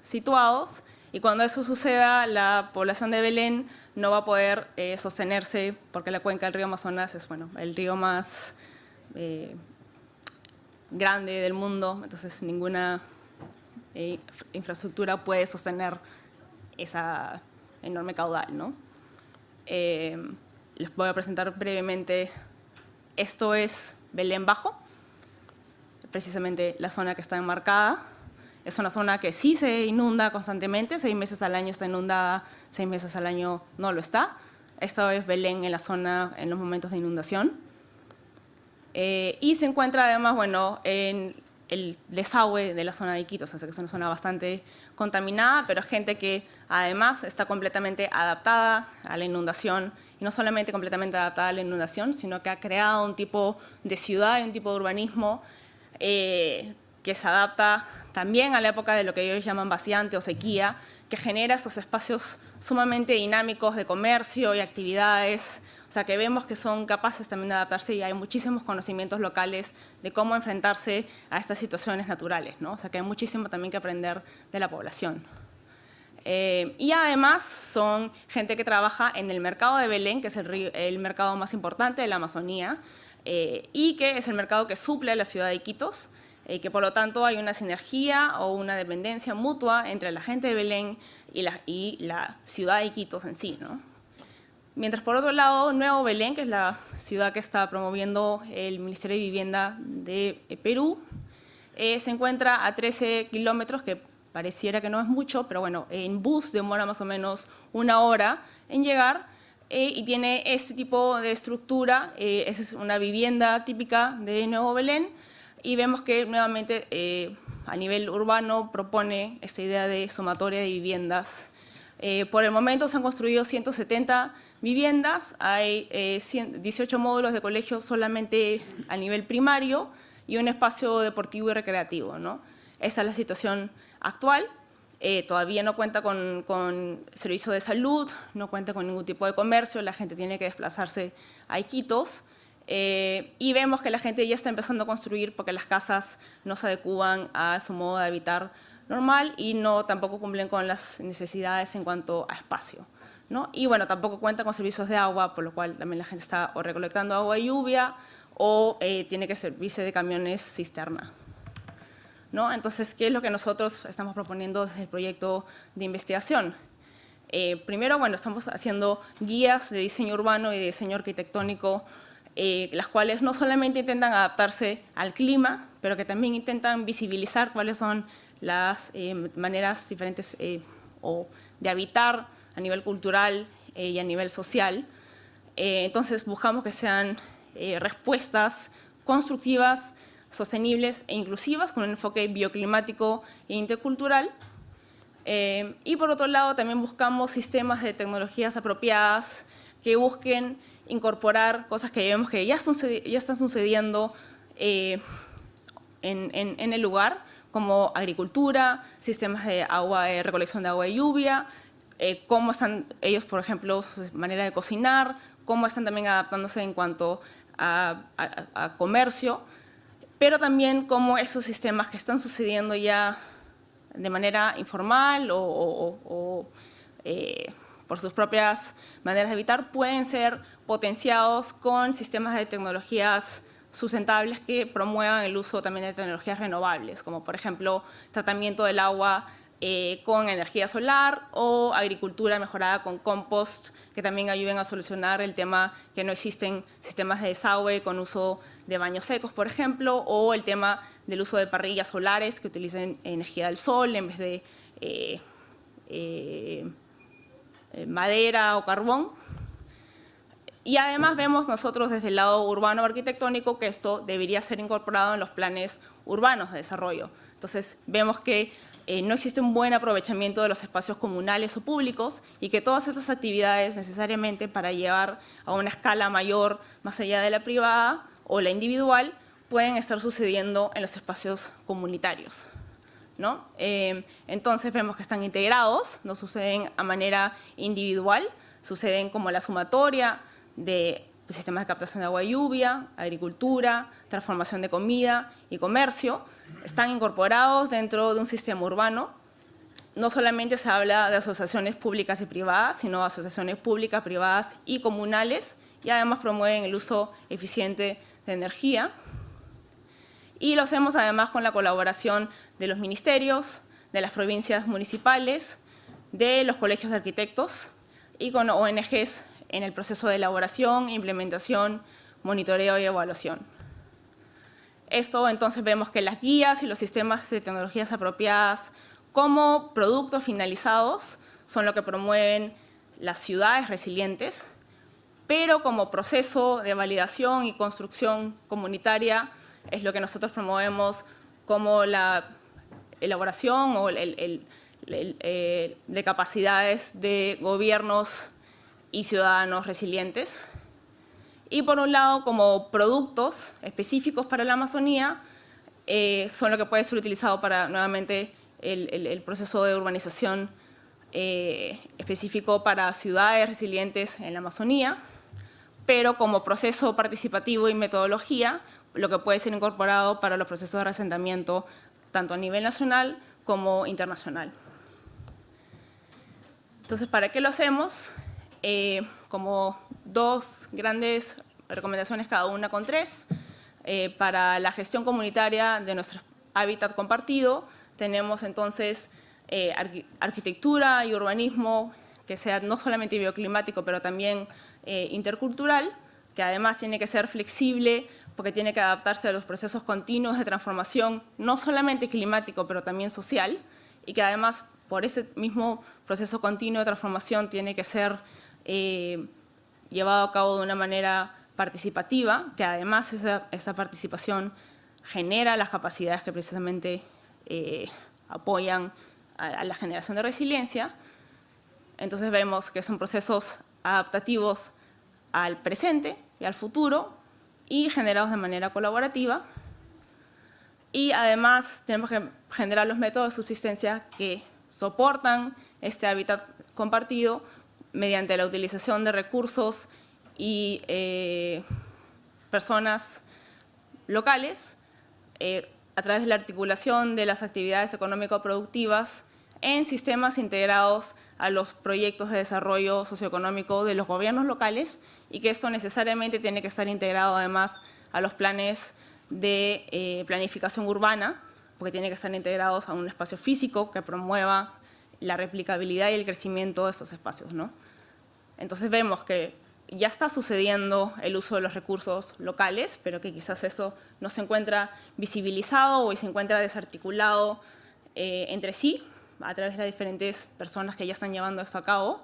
situados, y cuando eso suceda, la población de Belén no va a poder sostenerse, porque la cuenca del río Amazonas es, bueno, el río más grande del mundo, entonces ninguna infraestructura puede sostener esa enorme caudal, ¿no? Les voy a presentar brevemente. Esto es Belén Bajo, precisamente la zona que está enmarcada. Es una zona que sí se inunda constantemente, 6 meses al año está inundada, 6 meses al año no lo está. Esto es Belén en la zona en los momentos de inundación. Y se encuentra además, bueno, en el desagüe de la zona de Iquitos, o sea que es una zona bastante contaminada, pero gente que además está completamente adaptada a la inundación, y no solamente completamente adaptada a la inundación, sino que ha creado un tipo de ciudad y un tipo de urbanismo que se adapta también a la época de lo que ellos llaman vaciante o sequía, que genera esos espacios sumamente dinámicos de comercio y actividades, o sea que vemos que son capaces también de adaptarse, y hay muchísimos conocimientos locales de cómo enfrentarse a estas situaciones naturales, ¿no? O sea que hay muchísimo también que aprender de la población. Y además son gente que trabaja en el mercado de Belén, que es el mercado más importante de la Amazonía, y que es el mercado que suple a la ciudad de Iquitos, que por lo tanto hay una sinergia o una dependencia mutua entre la gente de Belén y la ciudad de Iquitos en sí, ¿no? Mientras por otro lado, Nuevo Belén, que es la ciudad que está promoviendo el Ministerio de Vivienda de Perú, se encuentra a 13 kilómetros, que pareciera que no es mucho, pero bueno, en bus demora más o menos 1 hora en llegar, y tiene este tipo de estructura. Esa es una vivienda típica de Nuevo Belén, y vemos que nuevamente a nivel urbano propone esta idea de sumatoria de viviendas. Por el momento se han construido 170 viviendas, hay 18 módulos de colegio solamente a nivel primario y un espacio deportivo y recreativo, ¿no? Esta es la situación actual. Todavía no cuenta con servicio de salud, no cuenta con ningún tipo de comercio, la gente tiene que desplazarse a Iquitos. Y vemos que la gente ya está empezando a construir porque las casas no se adecúan a su modo de habitar normal y tampoco cumplen con las necesidades en cuanto a espacio, ¿no? Y bueno, tampoco cuenta con servicios de agua, por lo cual también la gente está o recolectando agua de lluvia o tiene que servirse de camiones cisterna, ¿no? Entonces, ¿qué es lo que nosotros estamos proponiendo desde el proyecto de investigación? Primero, bueno, estamos haciendo guías de diseño urbano y de diseño arquitectónico, las cuales no solamente intentan adaptarse al clima, pero que también intentan visibilizar cuáles son las maneras diferentes de habitar a nivel cultural y a nivel social. Entonces buscamos que sean respuestas constructivas, sostenibles e inclusivas, con un enfoque bioclimático e intercultural. Y por otro lado también buscamos sistemas de tecnologías apropiadas que busquen incorporar cosas que vemos que ya están sucediendo en el lugar, como agricultura, sistemas de agua, recolección de agua de lluvia, cómo están ellos, por ejemplo, su manera de cocinar, cómo están también adaptándose en cuanto a comercio, pero también cómo esos sistemas que están sucediendo ya de manera informal o por sus propias maneras de evitar, pueden ser potenciados con sistemas de tecnologías sustentables que promuevan el uso también de tecnologías renovables, como por ejemplo tratamiento del agua con energía solar o agricultura mejorada con compost, que también ayuden a solucionar el tema que no existen sistemas de desagüe con uso de baños secos, por ejemplo, o el tema del uso de parrillas solares que utilicen energía del sol en vez de madera o carbón. Y además vemos nosotros desde el lado urbano arquitectónico que esto debería ser incorporado en los planes urbanos de desarrollo. Entonces vemos que no existe un buen aprovechamiento de los espacios comunales o públicos y que todas estas actividades necesariamente para llevar a una escala mayor, más allá de la privada o la individual, pueden estar sucediendo en los espacios comunitarios, ¿no? Entonces vemos que están integrados, no suceden a manera individual, suceden como la sumatoria de sistemas de captación de agua y lluvia, agricultura, transformación de comida y comercio, están incorporados dentro de un sistema urbano. No solamente se habla de asociaciones públicas y privadas, sino asociaciones públicas, privadas y comunales, y además promueven el uso eficiente de energía. Y lo hacemos además con la colaboración de los ministerios, de las provincias municipales, de los colegios de arquitectos y con ONGs en el proceso de elaboración, implementación, monitoreo y evaluación. Esto entonces vemos que las guías y los sistemas de tecnologías apropiadas como productos finalizados son lo que promueven las ciudades resilientes, pero como proceso de validación y construcción comunitaria es lo que nosotros promovemos como la elaboración o de capacidades de gobiernos y ciudadanos resilientes. Y por un lado, como productos específicos para la Amazonía, son lo que puede ser utilizado para nuevamente el proceso de urbanización específico para ciudades resilientes en la Amazonía, pero como proceso participativo y metodología, lo que puede ser incorporado para los procesos de reasentamiento tanto a nivel nacional como internacional. Entonces, ¿para qué lo hacemos? Como dos grandes recomendaciones, cada una con tres. Para la gestión comunitaria de nuestro hábitat compartido, tenemos entonces arquitectura y urbanismo que sea no solamente bioclimático, pero también intercultural, que además tiene que ser flexible porque tiene que adaptarse a los procesos continuos de transformación, no solamente climático, pero también social, y que además por ese mismo proceso continuo de transformación tiene que ser llevado a cabo de una manera participativa, que además esa participación genera las capacidades que precisamente apoyan a la generación de resiliencia. Entonces vemos que son procesos adaptativos al presente y al futuro y generados de manera colaborativa. Y además tenemos que generar los métodos de subsistencia que soportan este hábitat compartido mediante la utilización de recursos y personas locales a través de la articulación de las actividades económico-productivas en sistemas integrados a los proyectos de desarrollo socioeconómico de los gobiernos locales y que esto necesariamente tiene que estar integrado además a los planes de planificación urbana, porque tiene que estar integrados a un espacio físico que promueva la replicabilidad y el crecimiento de estos espacios, ¿no? Entonces vemos que ya está sucediendo el uso de los recursos locales, pero que quizás eso no se encuentra visibilizado o se encuentra desarticulado entre sí a través de diferentes personas que ya están llevando esto a cabo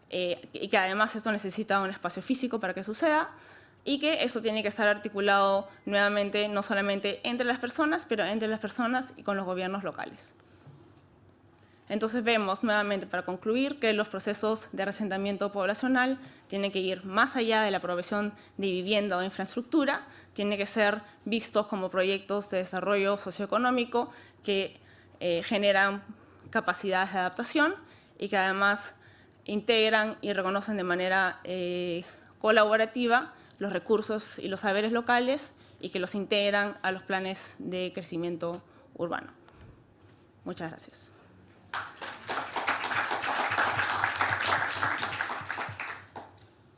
y que además esto necesita un espacio físico para que suceda y que eso tiene que estar articulado nuevamente no solamente entre las personas, pero entre las personas y con los gobiernos locales. Entonces vemos nuevamente, para concluir, que los procesos de asentamiento poblacional tienen que ir más allá de la provisión de vivienda o infraestructura, tienen que ser vistos como proyectos de desarrollo socioeconómico que generan capacidades de adaptación y que además integran y reconocen de manera colaborativa los recursos y los saberes locales y que los integran a los planes de crecimiento urbano. Muchas gracias.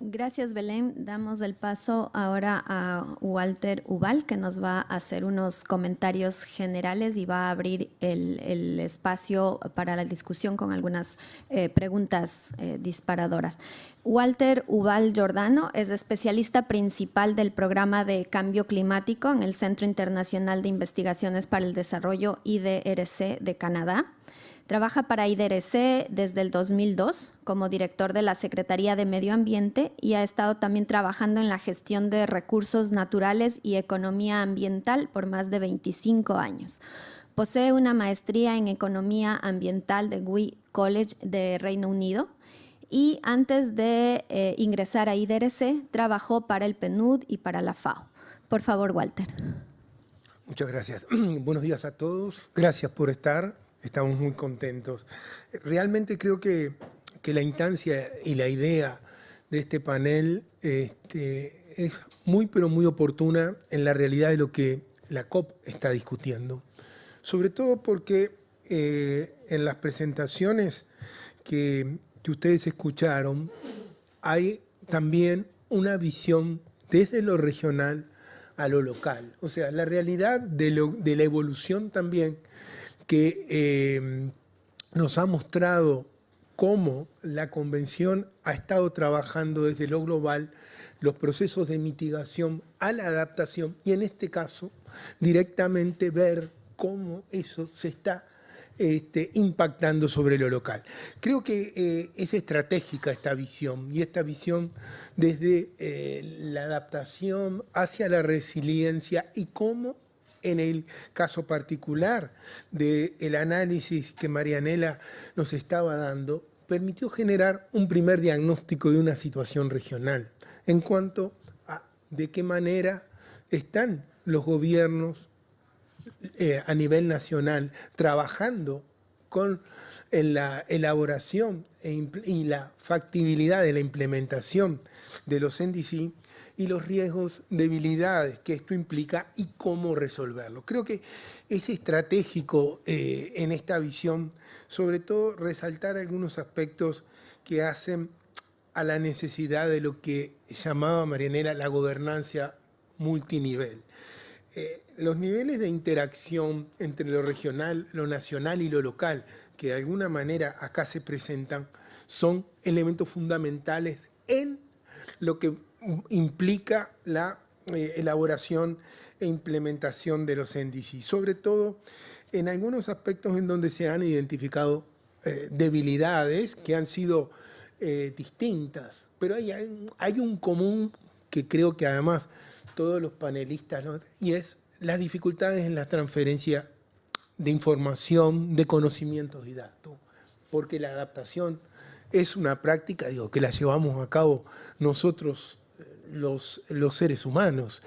Gracias, Belén. Damos el paso ahora a Walter Ubal, que nos va a hacer unos comentarios generales y va a abrir el espacio para la discusión con algunas preguntas disparadoras. Walter Ubal Giordano es especialista principal del programa de cambio climático en el Centro Internacional de Investigaciones para el Desarrollo IDRC de Canadá. Trabaja para IDRC desde el 2002 como director de la Secretaría de Medio Ambiente y ha estado también trabajando en la gestión de recursos naturales y economía ambiental por más de 25 años. Posee una maestría en Economía Ambiental de Wheaton College de Reino Unido y antes de ingresar a IDRC trabajó para el PNUD y para la FAO. Por favor, Walter. Muchas gracias. Buenos días a todos. Gracias por estar. Estamos muy contentos. Realmente creo que la instancia y la idea de este panel es muy, pero muy oportuna en la realidad de lo que la COP está discutiendo. Sobre todo porque en las presentaciones que ustedes escucharon hay también una visión desde lo regional a lo local. O sea, la realidad de la evolución también que nos ha mostrado cómo la Convención ha estado trabajando desde lo global los procesos de mitigación a la adaptación y en este caso directamente ver cómo eso se está impactando sobre lo local. Creo que es estratégica esta visión y esta visión desde la adaptación hacia la resiliencia y cómo en el caso particular del análisis que Marianela nos estaba dando, permitió generar un primer diagnóstico de una situación regional en cuanto a de qué manera están los gobiernos a nivel nacional trabajando en la elaboración y la factibilidad de la implementación de los NDC y los riesgos, debilidades que esto implica y cómo resolverlo. Creo que es estratégico en esta visión, sobre todo resaltar algunos aspectos que hacen a la necesidad de lo que llamaba Marianela la gobernanza multinivel. Los niveles de interacción entre lo regional, lo nacional y lo local, que de alguna manera acá se presentan, son elementos fundamentales en lo que implica la elaboración e implementación de los NDC, sobre todo en algunos aspectos en donde se han identificado debilidades que han sido distintas, pero hay un común que creo que además todos los panelistas, ¿no? Y es las dificultades en la transferencia de información, de conocimientos y datos, porque la adaptación es una práctica, que la llevamos a cabo nosotros los seres humanos.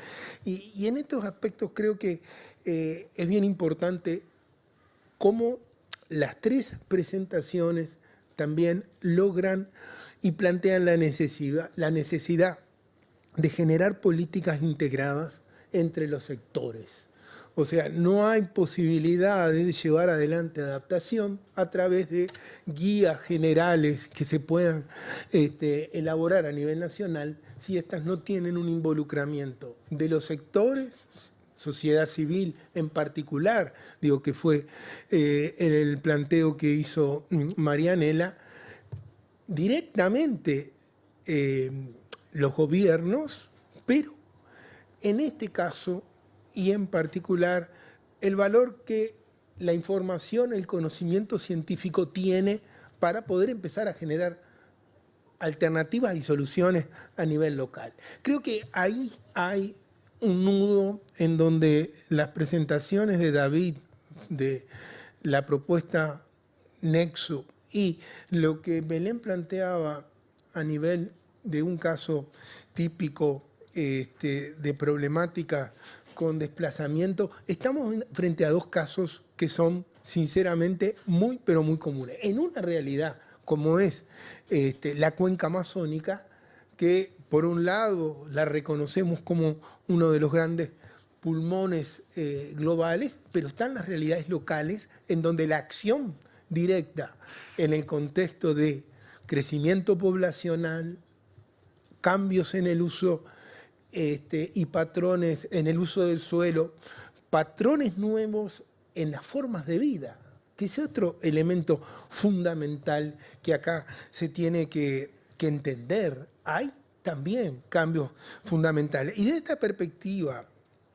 Y en estos aspectos creo que es bien importante cómo las tres presentaciones también logran y plantean la necesidad de generar políticas integradas entre los sectores. O sea, no hay posibilidad de llevar adelante adaptación a través de guías generales que se puedan elaborar a nivel nacional si estas no tienen un involucramiento de los sectores, sociedad civil en particular, que fue en el planteo que hizo Marianela, directamente los gobiernos, pero en este caso y en particular el valor que la información, el conocimiento científico tiene para poder empezar a generar alternativas y soluciones a nivel local. Creo que ahí hay un nudo en donde las presentaciones de David, de la propuesta nexo y lo que Belén planteaba a nivel de un caso típico de problemática con desplazamiento, estamos frente a dos casos que son sinceramente muy, pero muy comunes. En una realidad como es la cuenca amazónica, que por un lado la reconocemos como uno de los grandes pulmones globales, pero están las realidades locales en donde la acción directa en el contexto de crecimiento poblacional, cambios en el uso y patrones en el uso del suelo, patrones nuevos en las formas de vida, que es otro elemento fundamental que acá se tiene que entender. Hay también cambios fundamentales. Y desde esta perspectiva,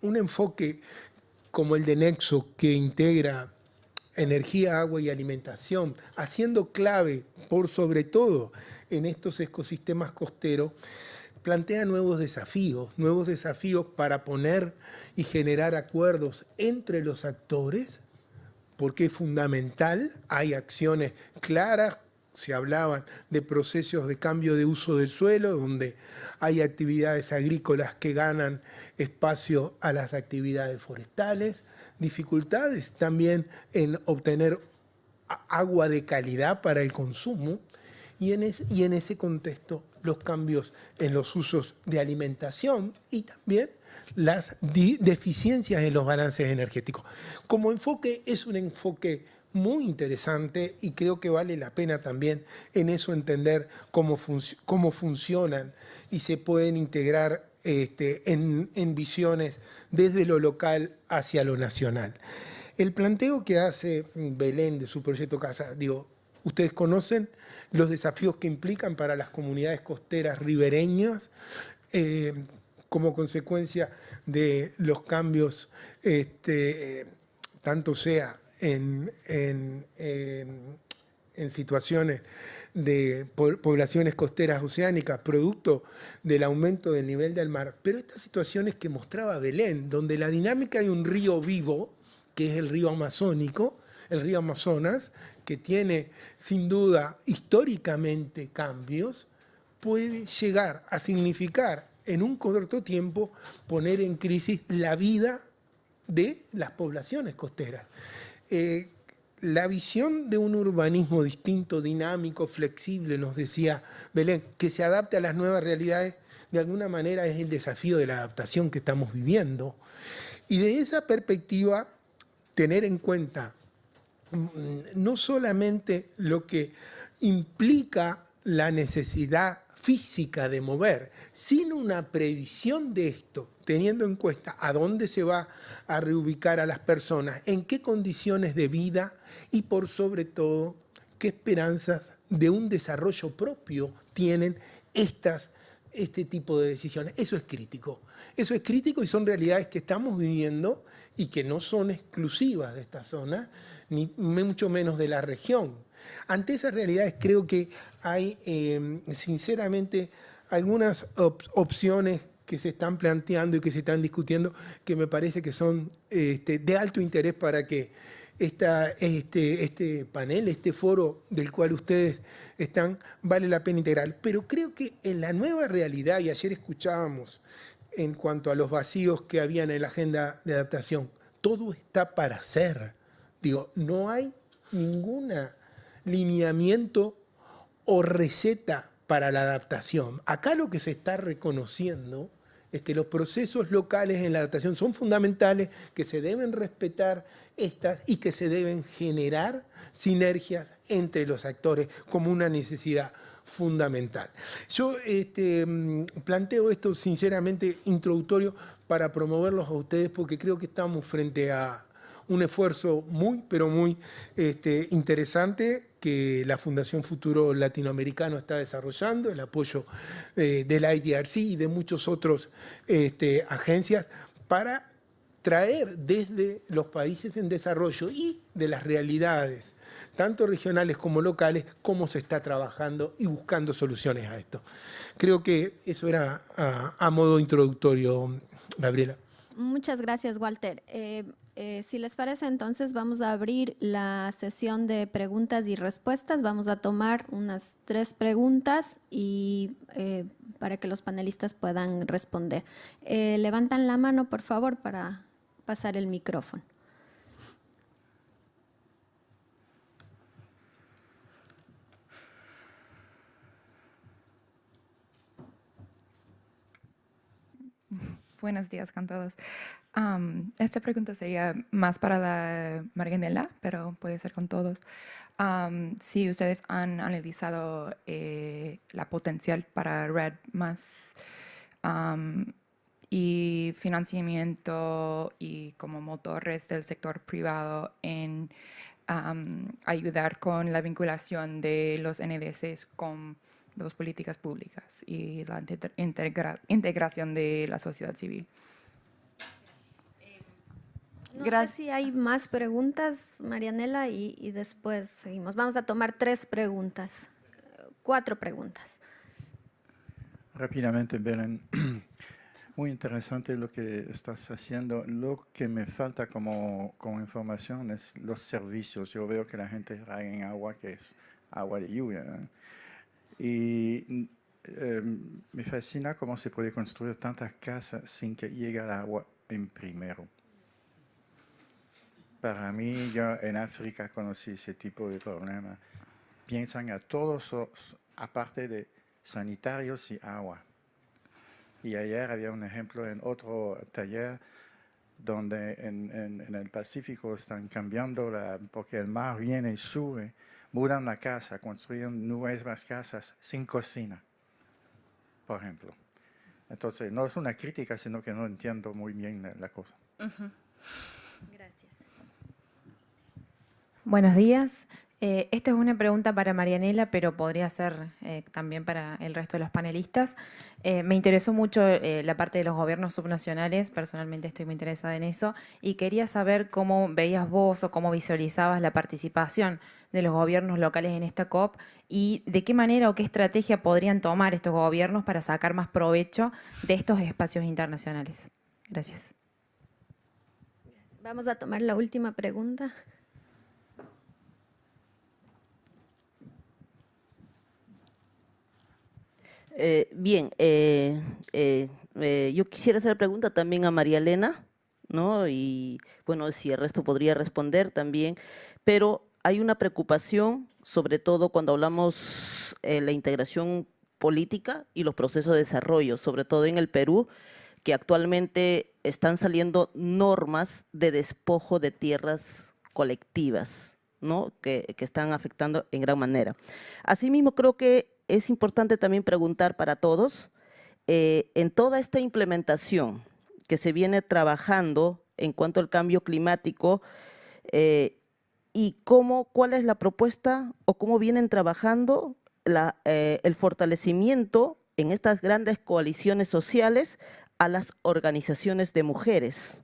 un enfoque como el de Nexo, que integra energía, agua y alimentación, haciendo clave, por sobre todo en estos ecosistemas costeros, plantea nuevos desafíos para poner y generar acuerdos entre los actores, porque es fundamental, hay acciones claras, se hablaban de procesos de cambio de uso del suelo, donde hay actividades agrícolas que ganan espacio a las actividades forestales, dificultades también en obtener agua de calidad para el consumo, y en ese contexto los cambios en los usos de alimentación y también las deficiencias en los balances energéticos. Como enfoque es un enfoque muy interesante y creo que vale la pena también en eso entender cómo funcionan y se pueden integrar en visiones desde lo local hacia lo nacional. El planteo que hace Belén de su proyecto Casa, digo, ustedes conocen los desafíos que implican para las comunidades costeras ribereñas como consecuencia de los cambios, tanto sea en situaciones de poblaciones costeras oceánicas, producto del aumento del nivel del mar, pero estas situaciones que mostraba Belén, donde la dinámica de un río vivo, que es el río amazónico, el río Amazonas, que tiene sin duda históricamente cambios, puede llegar a significar en un corto tiempo poner en crisis la vida de las poblaciones costeras. La visión de un urbanismo distinto, dinámico, flexible, nos decía Belén, que se adapte a las nuevas realidades, de alguna manera es el desafío de la adaptación que estamos viviendo. Y de esa perspectiva, tener en cuenta no solamente lo que implica la necesidad física de mover, sino una previsión de esto, teniendo en cuenta a dónde se va a reubicar a las personas, en qué condiciones de vida y por sobre todo qué esperanzas de un desarrollo propio tienen este tipo de decisiones. Eso es crítico y son realidades que estamos viviendo y que no son exclusivas de esta zona, ni mucho menos de la región. Ante esas realidades creo que hay, sinceramente, algunas opciones que se están planteando y que se están discutiendo que me parece que son de alto interés para que este panel, este foro del cual ustedes están, vale la pena integrar. Pero creo que en la nueva realidad, y ayer escuchábamos en cuanto a los vacíos que habían en la agenda de adaptación, todo está para hacer. Digo, no hay ningún lineamiento o receta para la adaptación. Acá lo que se está reconociendo es que los procesos locales en la adaptación son fundamentales, que se deben respetar y que se deben generar sinergias entre los actores como una necesidad fundamental. Yo planteo esto sinceramente introductorio para promoverlos a ustedes porque creo que estamos frente a un esfuerzo muy, pero muy interesante que la Fundación Futuro Latinoamericano está desarrollando, el apoyo del IDRC y de muchos otros agencias para traer desde los países en desarrollo y de las realidades, tanto regionales como locales, cómo se está trabajando y buscando soluciones a esto. Creo que eso era a modo introductorio, Gabriela. Muchas gracias, Walter. Si les parece, entonces vamos a abrir la sesión de preguntas y respuestas. Vamos a tomar unas 3 preguntas y para que los panelistas puedan responder. Levantan la mano, por favor, para pasar el micrófono. Buenos días con todos. Esta pregunta sería más para la Marianela, pero puede ser con todos. Si ustedes han analizado la potencial para Red más y financiamiento y como motores del sector privado en ayudar con la vinculación de los NDCs con las políticas públicas y la integración de la sociedad civil. No sé si hay más preguntas, Marianela, y después seguimos. Vamos a tomar 3 preguntas, 4 preguntas. Rápidamente, Belén. Muy interesante lo que estás haciendo. Lo que me falta como información es los servicios. Yo veo que la gente trae en agua, que es agua de lluvia, ¿no? Y me fascina cómo se puede construir tantas casas sin que llegue el agua en primero. Para mí, yo en África conocí ese tipo de problema. Piensan a todos, aparte de sanitarios y agua. Y ayer había un ejemplo en otro taller donde en el Pacífico están cambiando, porque el mar viene y sube, mudan la casa, construyen nuevas casas sin cocina, por ejemplo. Entonces, no es una crítica, sino que no entiendo muy bien la cosa. Gracias. Buenos días. Esta es una pregunta para Marianela, pero podría ser también para el resto de los panelistas. Me interesó mucho la parte de los gobiernos subnacionales, personalmente estoy muy interesada en eso, y quería saber cómo veías vos o cómo visualizabas la participación de los gobiernos locales en esta COP y de qué manera o qué estrategia podrían tomar estos gobiernos para sacar más provecho de estos espacios internacionales. Gracias. Vamos a tomar la última pregunta. Yo quisiera hacer la pregunta también a María Elena, ¿no? Y bueno, si el resto podría responder también, pero hay una preocupación, sobre todo cuando hablamos de la integración política y los procesos de desarrollo, sobre todo en el Perú, que actualmente están saliendo normas de despojo de tierras colectivas, ¿no? que están afectando en gran manera. Asimismo, creo que es importante también preguntar para todos, en toda esta implementación que se viene trabajando en cuanto al cambio climático, y cuál es la propuesta o cómo vienen trabajando el fortalecimiento en estas grandes coaliciones sociales a las organizaciones de mujeres,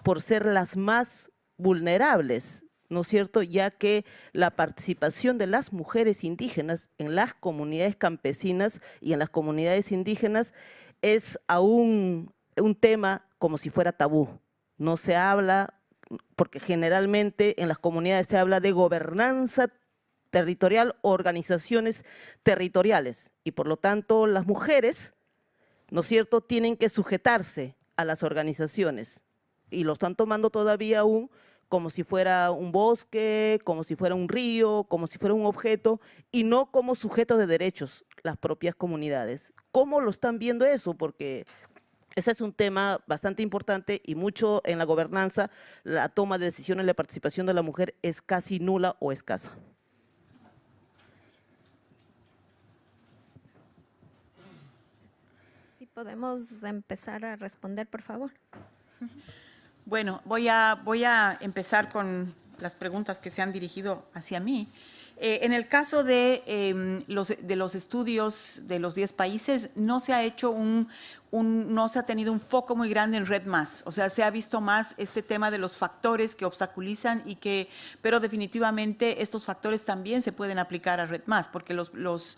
por ser las más vulnerables, ¿no es cierto? Ya que la participación de las mujeres indígenas en las comunidades campesinas y en las comunidades indígenas es aún un tema como si fuera tabú. No se habla, porque generalmente en las comunidades se habla de gobernanza territorial, organizaciones territoriales, y por lo tanto las mujeres, ¿no es cierto?, tienen que sujetarse a las organizaciones y lo están tomando todavía aún como si fuera un bosque, como si fuera un río, como si fuera un objeto, y no como sujetos de derechos, las propias comunidades. ¿Cómo lo están viendo eso? Porque ese es un tema bastante importante y mucho en la gobernanza, la toma de decisiones, la participación de la mujer es casi nula o escasa. Si podemos empezar a responder, por favor. Bueno, voy a empezar las preguntas que se han dirigido hacia mí. En el caso de los estudios de los 10 países, no se ha hecho no se ha tenido un foco muy grande en RED+. O sea, se ha visto más este tema de los factores que obstaculizan pero definitivamente estos factores también se pueden aplicar a RED+, porque los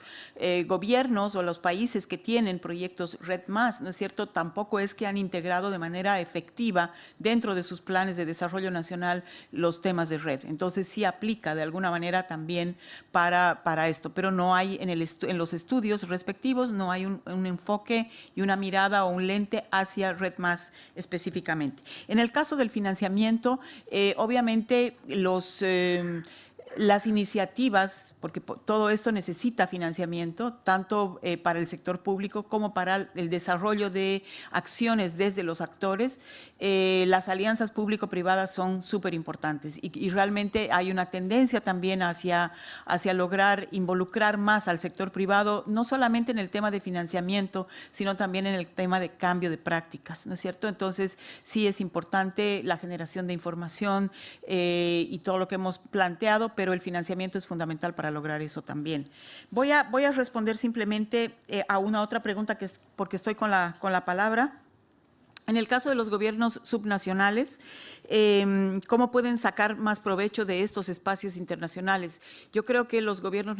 gobiernos o los países que tienen proyectos RED+, ¿no es cierto?, tampoco es que han integrado de manera efectiva dentro de sus planes de desarrollo nacional los temas de red. Entonces sí aplica de alguna manera también para esto, pero no hay en los estudios respectivos, no hay un enfoque y una mirada o un lente hacia RED+ específicamente. En el caso del financiamiento, obviamente las iniciativas, porque todo esto necesita financiamiento, tanto para el sector público como para el desarrollo de acciones desde los actores. Las alianzas público-privadas son súper importantes y realmente hay una tendencia también hacia lograr involucrar más al sector privado, no solamente en el tema de financiamiento, sino también en el tema de cambio de prácticas, ¿no es cierto? Entonces, sí es importante la generación de información y todo lo que hemos planteado, pero el financiamiento es fundamental para lograr eso también. Voy a responder simplemente a una otra pregunta porque estoy con la palabra. En el caso de los gobiernos subnacionales, ¿cómo pueden sacar más provecho de estos espacios internacionales? Yo creo que los gobiernos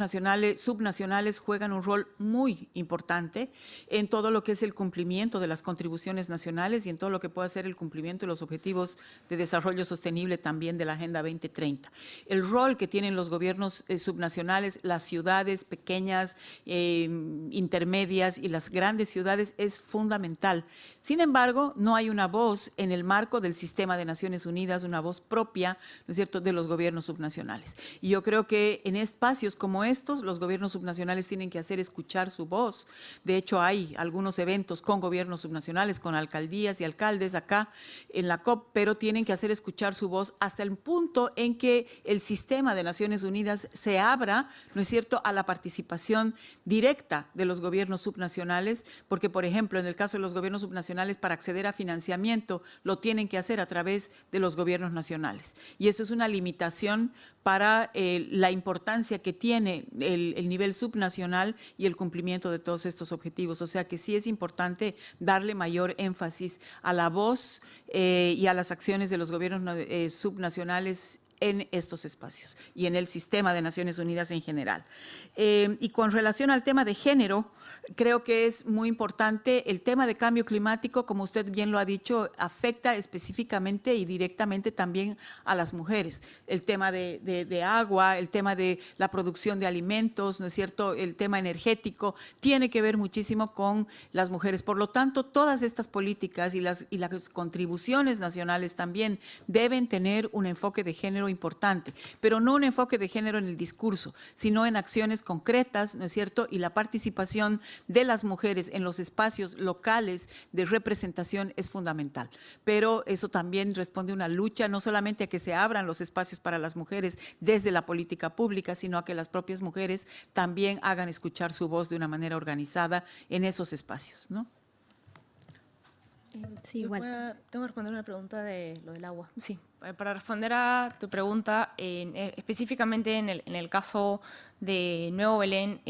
subnacionales juegan un rol muy importante en todo lo que es el cumplimiento de las contribuciones nacionales y en todo lo que pueda ser el cumplimiento de los objetivos de desarrollo sostenible también de la Agenda 2030. El rol que tienen los gobiernos subnacionales, las ciudades pequeñas, intermedias y las grandes ciudades es fundamental. Sin embargo, no hay una voz en el marco del sistema de Naciones Unidas, una voz propia, ¿no es cierto?, de los gobiernos subnacionales. Y yo creo que en espacios como estos, los gobiernos subnacionales tienen que hacer escuchar su voz. De hecho, hay algunos eventos con gobiernos subnacionales, con alcaldías y alcaldes acá en la COP, pero tienen que hacer escuchar su voz hasta el punto en que el sistema de Naciones Unidas se abra, ¿no es cierto?, a la participación directa de los gobiernos subnacionales, porque, por ejemplo, en el caso de los gobiernos subnacionales, para acceder a financiamiento lo tienen que hacer a través de los gobiernos nacionales. Y eso es una limitación para la importancia que tiene el nivel subnacional y el cumplimiento de todos estos objetivos. O sea que sí es importante darle mayor énfasis a la voz y a las acciones de los gobiernos subnacionales en estos espacios y en el sistema de Naciones Unidas en general. Y con relación al tema de género, creo que es muy importante el tema de cambio climático, como usted bien lo ha dicho, afecta específicamente y directamente también a las mujeres. El tema de agua, el tema de la producción de alimentos, ¿no es cierto?, el tema energético, tiene que ver muchísimo con las mujeres. Por lo tanto, todas estas políticas y las contribuciones nacionales también deben tener un enfoque de género importante, pero no un enfoque de género en el discurso, sino en acciones concretas, ¿no es cierto?, y la participación de las mujeres en los espacios locales de representación es fundamental. Pero eso también responde a una lucha, no solamente a que se abran los espacios para las mujeres desde la política pública, sino a que las propias mujeres también hagan escuchar su voz de una manera organizada en esos espacios, ¿no? Sí, igual. Tengo que responder una pregunta de lo del agua. Sí, para responder a tu pregunta, específicamente en el caso de Nuevo Belén,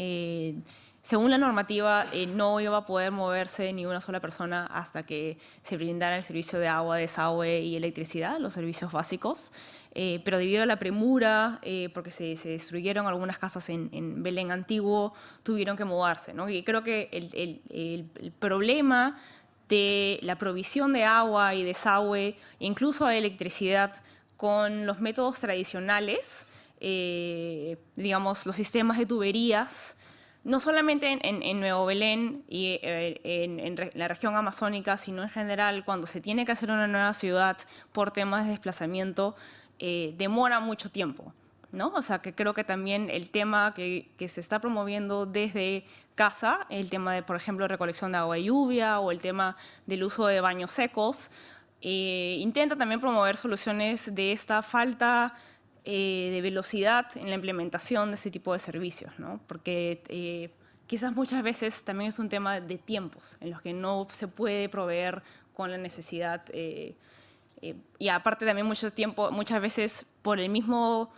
según la normativa, no iba a poder moverse ni una sola persona hasta que se brindara el servicio de agua, desagüe y electricidad, los servicios básicos. Pero debido a la premura, porque se destruyeron algunas casas en Belén antiguo, tuvieron que mudarse, ¿no? Y creo que el problema de la provisión de agua y desagüe, incluso de electricidad, con los métodos tradicionales, digamos, los sistemas de tuberías, no solamente en Nuevo Belén y en la región amazónica, sino en general, cuando se tiene que hacer una nueva ciudad por temas de desplazamiento, demora mucho tiempo, ¿no? O sea, que creo que también el tema que se está promoviendo desde casa, el tema de, por ejemplo, recolección de agua de lluvia o el tema del uso de baños secos, intenta también promover soluciones de esta falta de velocidad en la implementación de este tipo de servicios, ¿no? Porque quizás muchas veces también es un tema de tiempos en los que no se puede proveer con la necesidad Y aparte también muchas veces por el mismo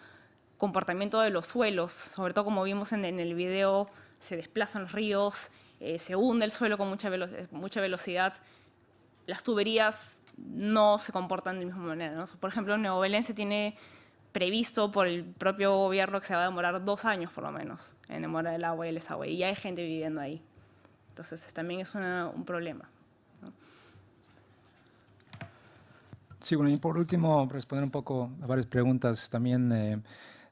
comportamiento de los suelos, sobre todo como vimos en el video, se desplazan los ríos, se hunde el suelo con mucha velocidad. Las tuberías no se comportan de la misma manera, ¿no? Por ejemplo, en Nuevo Belén se tiene previsto por el propio gobierno que se va a demorar 2 años por lo menos en demorar el agua y el desagüe, y ya hay gente viviendo ahí. Entonces también es un problema, ¿no? Sí, bueno, y por último, responder un poco a varias preguntas también.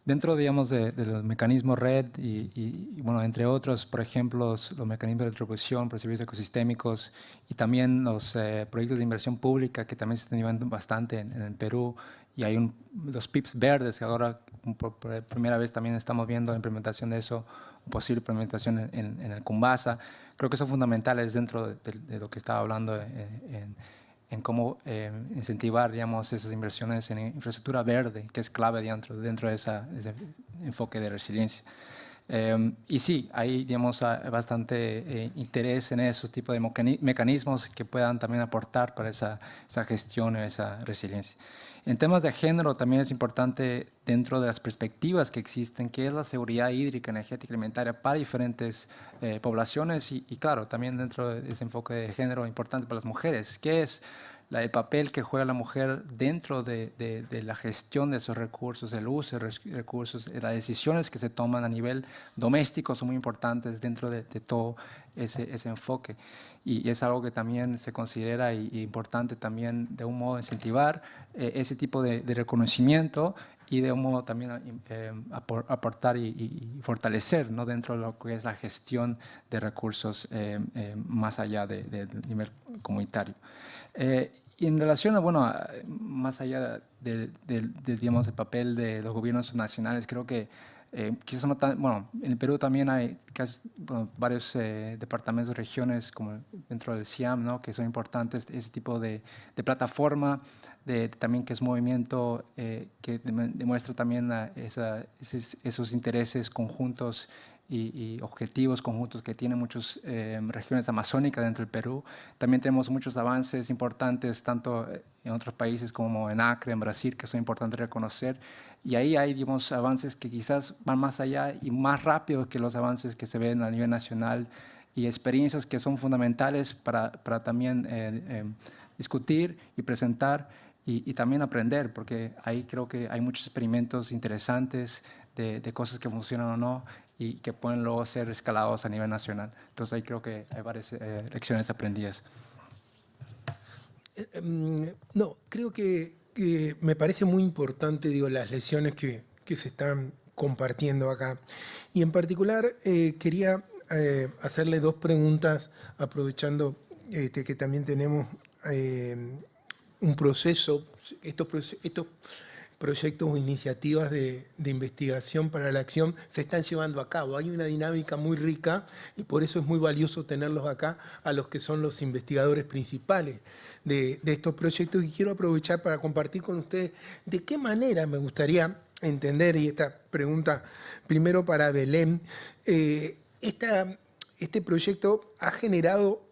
Dentro, digamos, de los mecanismos red y, bueno, entre otros, por ejemplo, los mecanismos de retribución por servicios ecosistémicos y también los proyectos de inversión pública que también se están llevando bastante en el Perú, y hay los PIPs verdes que ahora por primera vez también estamos viendo la implementación de eso, posible implementación en el Cumbasa. Creo que son fundamentales dentro de lo que estaba hablando en cómo incentivar, digamos, esas inversiones en infraestructura verde, que es clave dentro de ese enfoque de resiliencia. Y sí, hay, digamos, bastante interés en esos tipos de mecanismos que puedan también aportar para esa gestión, esa resiliencia. En temas de género también es importante, dentro de las perspectivas que existen, que es la seguridad hídrica, energética y alimentaria para diferentes poblaciones y claro, también dentro de ese enfoque de género importante para las mujeres, que es el papel que juega la mujer dentro de la gestión de esos recursos, el uso de recursos, las decisiones que se toman a nivel doméstico son muy importantes dentro de todo ese enfoque. Y es algo que también se considera y importante también de un modo incentivar ese tipo de reconocimiento y de un modo también aportar y fortalecer, ¿no?, dentro de lo que es la gestión de recursos más allá del nivel comunitario. Y en relación a, bueno, más allá digamos, el papel de los gobiernos nacionales, creo que quizás no tan, bueno, en el Perú también hay varios departamentos, regiones, como dentro del CIAM, ¿no?, que son importantes, ese tipo de plataforma, también que es movimiento que demuestra también esos intereses conjuntos y objetivos conjuntos que tienen muchas regiones amazónicas dentro del Perú. También tenemos muchos avances importantes, tanto en otros países como en Acre, en Brasil, que son importantes reconocer. Y ahí hay, digamos, avances que quizás van más allá y más rápido que los avances que se ven a nivel nacional, y experiencias que son fundamentales para también discutir y presentar y también aprender, porque ahí creo que hay muchos experimentos interesantes de cosas que funcionan o no y que pueden luego ser escalados a nivel nacional. Entonces ahí creo que hay varias lecciones aprendidas. No, creo que me parece muy importante, digo, las lecciones que se están compartiendo acá. Y en particular quería hacerle 2 preguntas, aprovechando que también tenemos un proceso, estos proyectos o iniciativas de investigación para la acción se están llevando a cabo. Hay una dinámica muy rica y por eso es muy valioso tenerlos acá, a los que son los investigadores principales de estos proyectos. Y quiero aprovechar para compartir con ustedes de qué manera me gustaría entender, y esta pregunta primero para Belén, este proyecto ha generado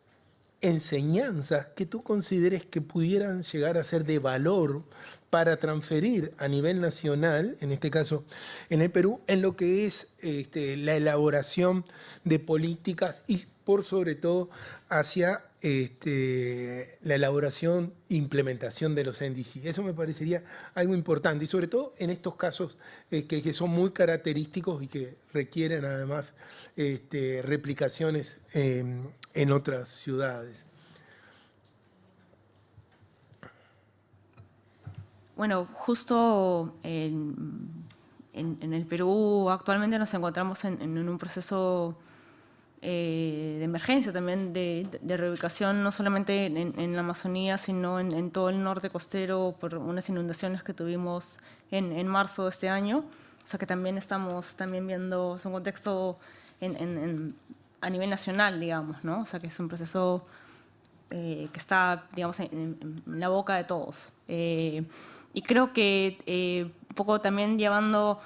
enseñanzas que tú consideres que pudieran llegar a ser de valor para transferir a nivel nacional, en este caso en el Perú, en lo que es la elaboración de políticas y por sobre todo hacia la elaboración e implementación de los NDC. Eso me parecería algo importante y sobre todo en estos casos que son muy característicos y que requieren además replicaciones en otras ciudades. Bueno, justo en el Perú actualmente nos encontramos en un proceso de emergencia también, de reubicación, no solamente en la Amazonía, sino en todo el norte costero por unas inundaciones que tuvimos en marzo de este año. O sea que también estamos viendo, es un contexto a nivel nacional, digamos, ¿no? O sea que es un proceso que está, digamos, en la boca de todos. Y creo que un poco también llevando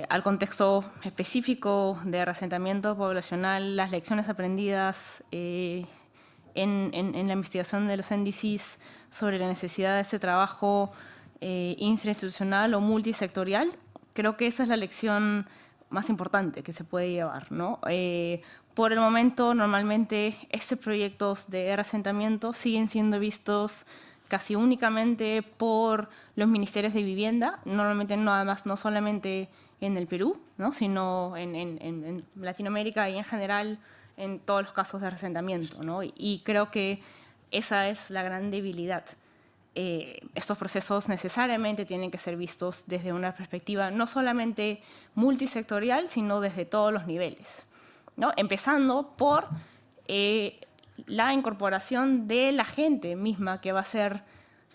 al contexto específico de reasentamiento poblacional, las lecciones aprendidas en la investigación de los NDCs sobre la necesidad de este trabajo interinstitucional o multisectorial. Creo que esa es la lección más importante que se puede llevar, ¿no? Por el momento, normalmente, estos proyectos de reasentamiento siguen siendo vistos casi únicamente por los ministerios de vivienda, normalmente no solamente en el Perú, ¿no? Sino en Latinoamérica y en general en todos los casos de reasentamiento, ¿no? Y creo que esa es la gran debilidad. Estos procesos necesariamente tienen que ser vistos desde una perspectiva no solamente multisectorial, sino desde todos los niveles, ¿no? Empezando por la incorporación de la gente misma que va a ser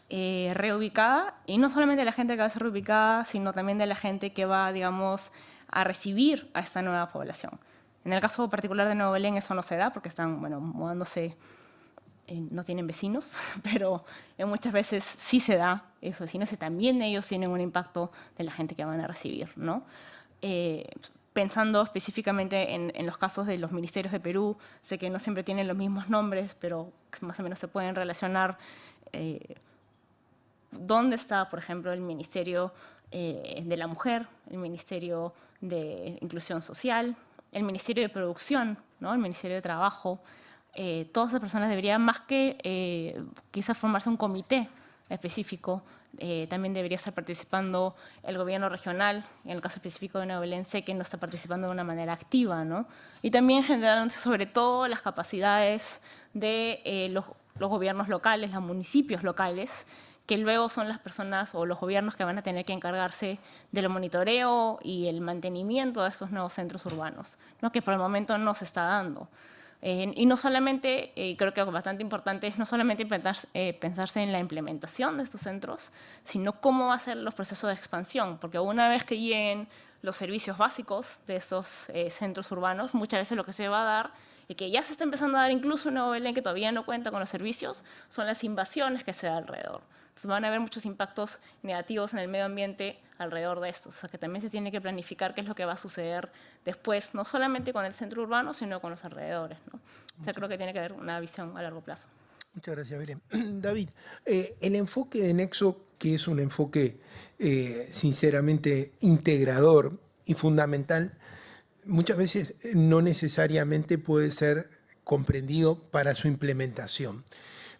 reubicada, y no solamente la gente que va a ser reubicada, sino también de la gente que va, digamos, a recibir a esta nueva población. En el caso particular de Nuevo Belén eso no se da porque están, bueno, mudándose, no tienen vecinos, pero muchas veces sí se da esos vecinos y también ellos tienen un impacto de la gente que van a recibir, ¿no? Pensando específicamente en los casos de los ministerios de Perú, sé que no siempre tienen los mismos nombres, pero más o menos se pueden relacionar. ¿Dónde está, por ejemplo, el Ministerio de la Mujer, el Ministerio de Inclusión Social, el Ministerio de Producción, ¿no? El Ministerio de Trabajo? Todas esas personas deberían, más que quizás formarse un comité específico, también debería estar participando el gobierno regional. En el caso específico de Nuevo Belén, sé que no está participando de una manera activa, ¿no? Y también generando sobre todo las capacidades de los gobiernos locales, los municipios locales, que luego son las personas o los gobiernos que van a tener que encargarse del monitoreo y el mantenimiento de estos nuevos centros urbanos, ¿no? Que por el momento no se está dando. Y no solamente, creo que bastante importante es no solamente pensarse en la implementación de estos centros, sino cómo va a ser los procesos de expansión, porque una vez que lleguen los servicios básicos de estos centros urbanos, muchas veces lo que se va a dar, y que ya se está empezando a dar incluso en Nuevo Belén, que todavía no cuenta con los servicios, son las invasiones que se da alrededor. Entonces van a haber muchos impactos negativos en el medio ambiente alrededor de esto. O sea, que también se tiene que planificar qué es lo que va a suceder después, no solamente con el centro urbano, sino con los alrededores, ¿no? O sea, creo que tiene que haber una visión a largo plazo. Muchas gracias, Belén. David, el enfoque de Nexo, que es un enfoque sinceramente integrador y fundamental, muchas veces no necesariamente puede ser comprendido para su implementación.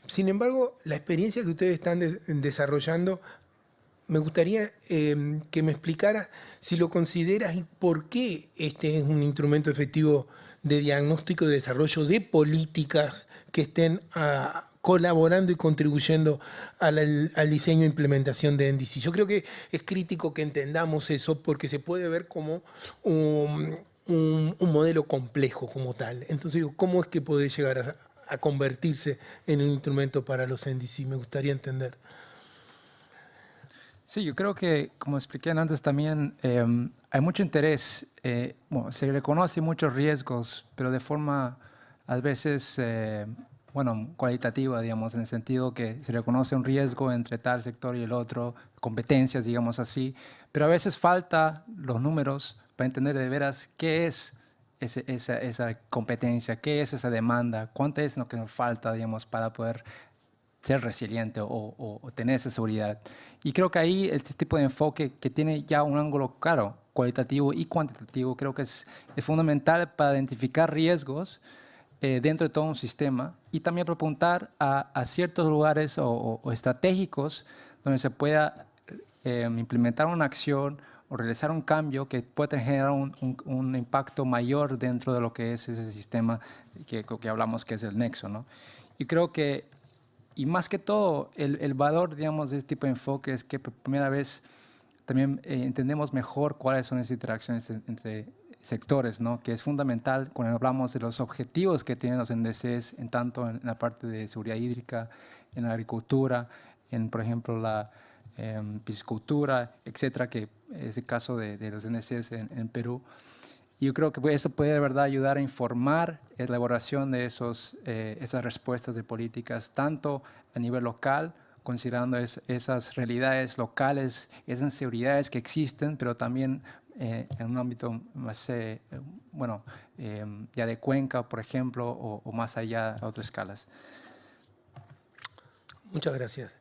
Sin embargo, la experiencia que ustedes están desarrollando, me gustaría que me explicara si lo consideras y por qué este es un instrumento efectivo de diagnóstico y desarrollo de políticas que estén colaborando y contribuyendo al diseño e implementación de NDC. Yo creo que es crítico que entendamos eso porque se puede ver como un modelo complejo como tal. Entonces, ¿cómo es que puede llegar a convertirse en un instrumento para los NDC? Me gustaría entender. Sí, yo creo que, como expliqué antes también, hay mucho interés. Bueno, se reconoce muchos riesgos, pero de forma a veces, bueno, cualitativa, digamos, en el sentido que se reconoce un riesgo entre tal sector y el otro, competencias, digamos así, pero a veces falta los números para entender de veras qué es esa competencia, qué es esa demanda, cuánto es lo que nos falta, digamos, para poder ser resiliente o tener esa seguridad. Y creo que ahí este tipo de enfoque que tiene ya un ángulo claro, cualitativo y cuantitativo, creo que es fundamental para identificar riesgos dentro de todo un sistema y también apuntar a ciertos lugares o estratégicos donde se pueda implementar una acción o realizar un cambio que pueda generar un impacto mayor dentro de lo que es ese sistema que hablamos que es el nexo, ¿no? Y creo que, y más que todo, el valor, digamos, de este tipo de enfoque es que por primera vez también entendemos mejor cuáles son esas interacciones entre sectores, ¿no? Que es fundamental cuando hablamos de los objetivos que tienen los NDCs, tanto en la parte de seguridad hídrica, en la agricultura, en, por ejemplo, la piscicultura, etcétera, que es el caso de los NDCs en Perú. Y yo creo que esto puede de verdad ayudar a informar la elaboración de esas respuestas de políticas, tanto a nivel local, considerando esas realidades locales, esas inseguridades que existen, pero también en un ámbito más, bueno, ya de cuenca, por ejemplo, o más allá a otras escalas. Muchas gracias.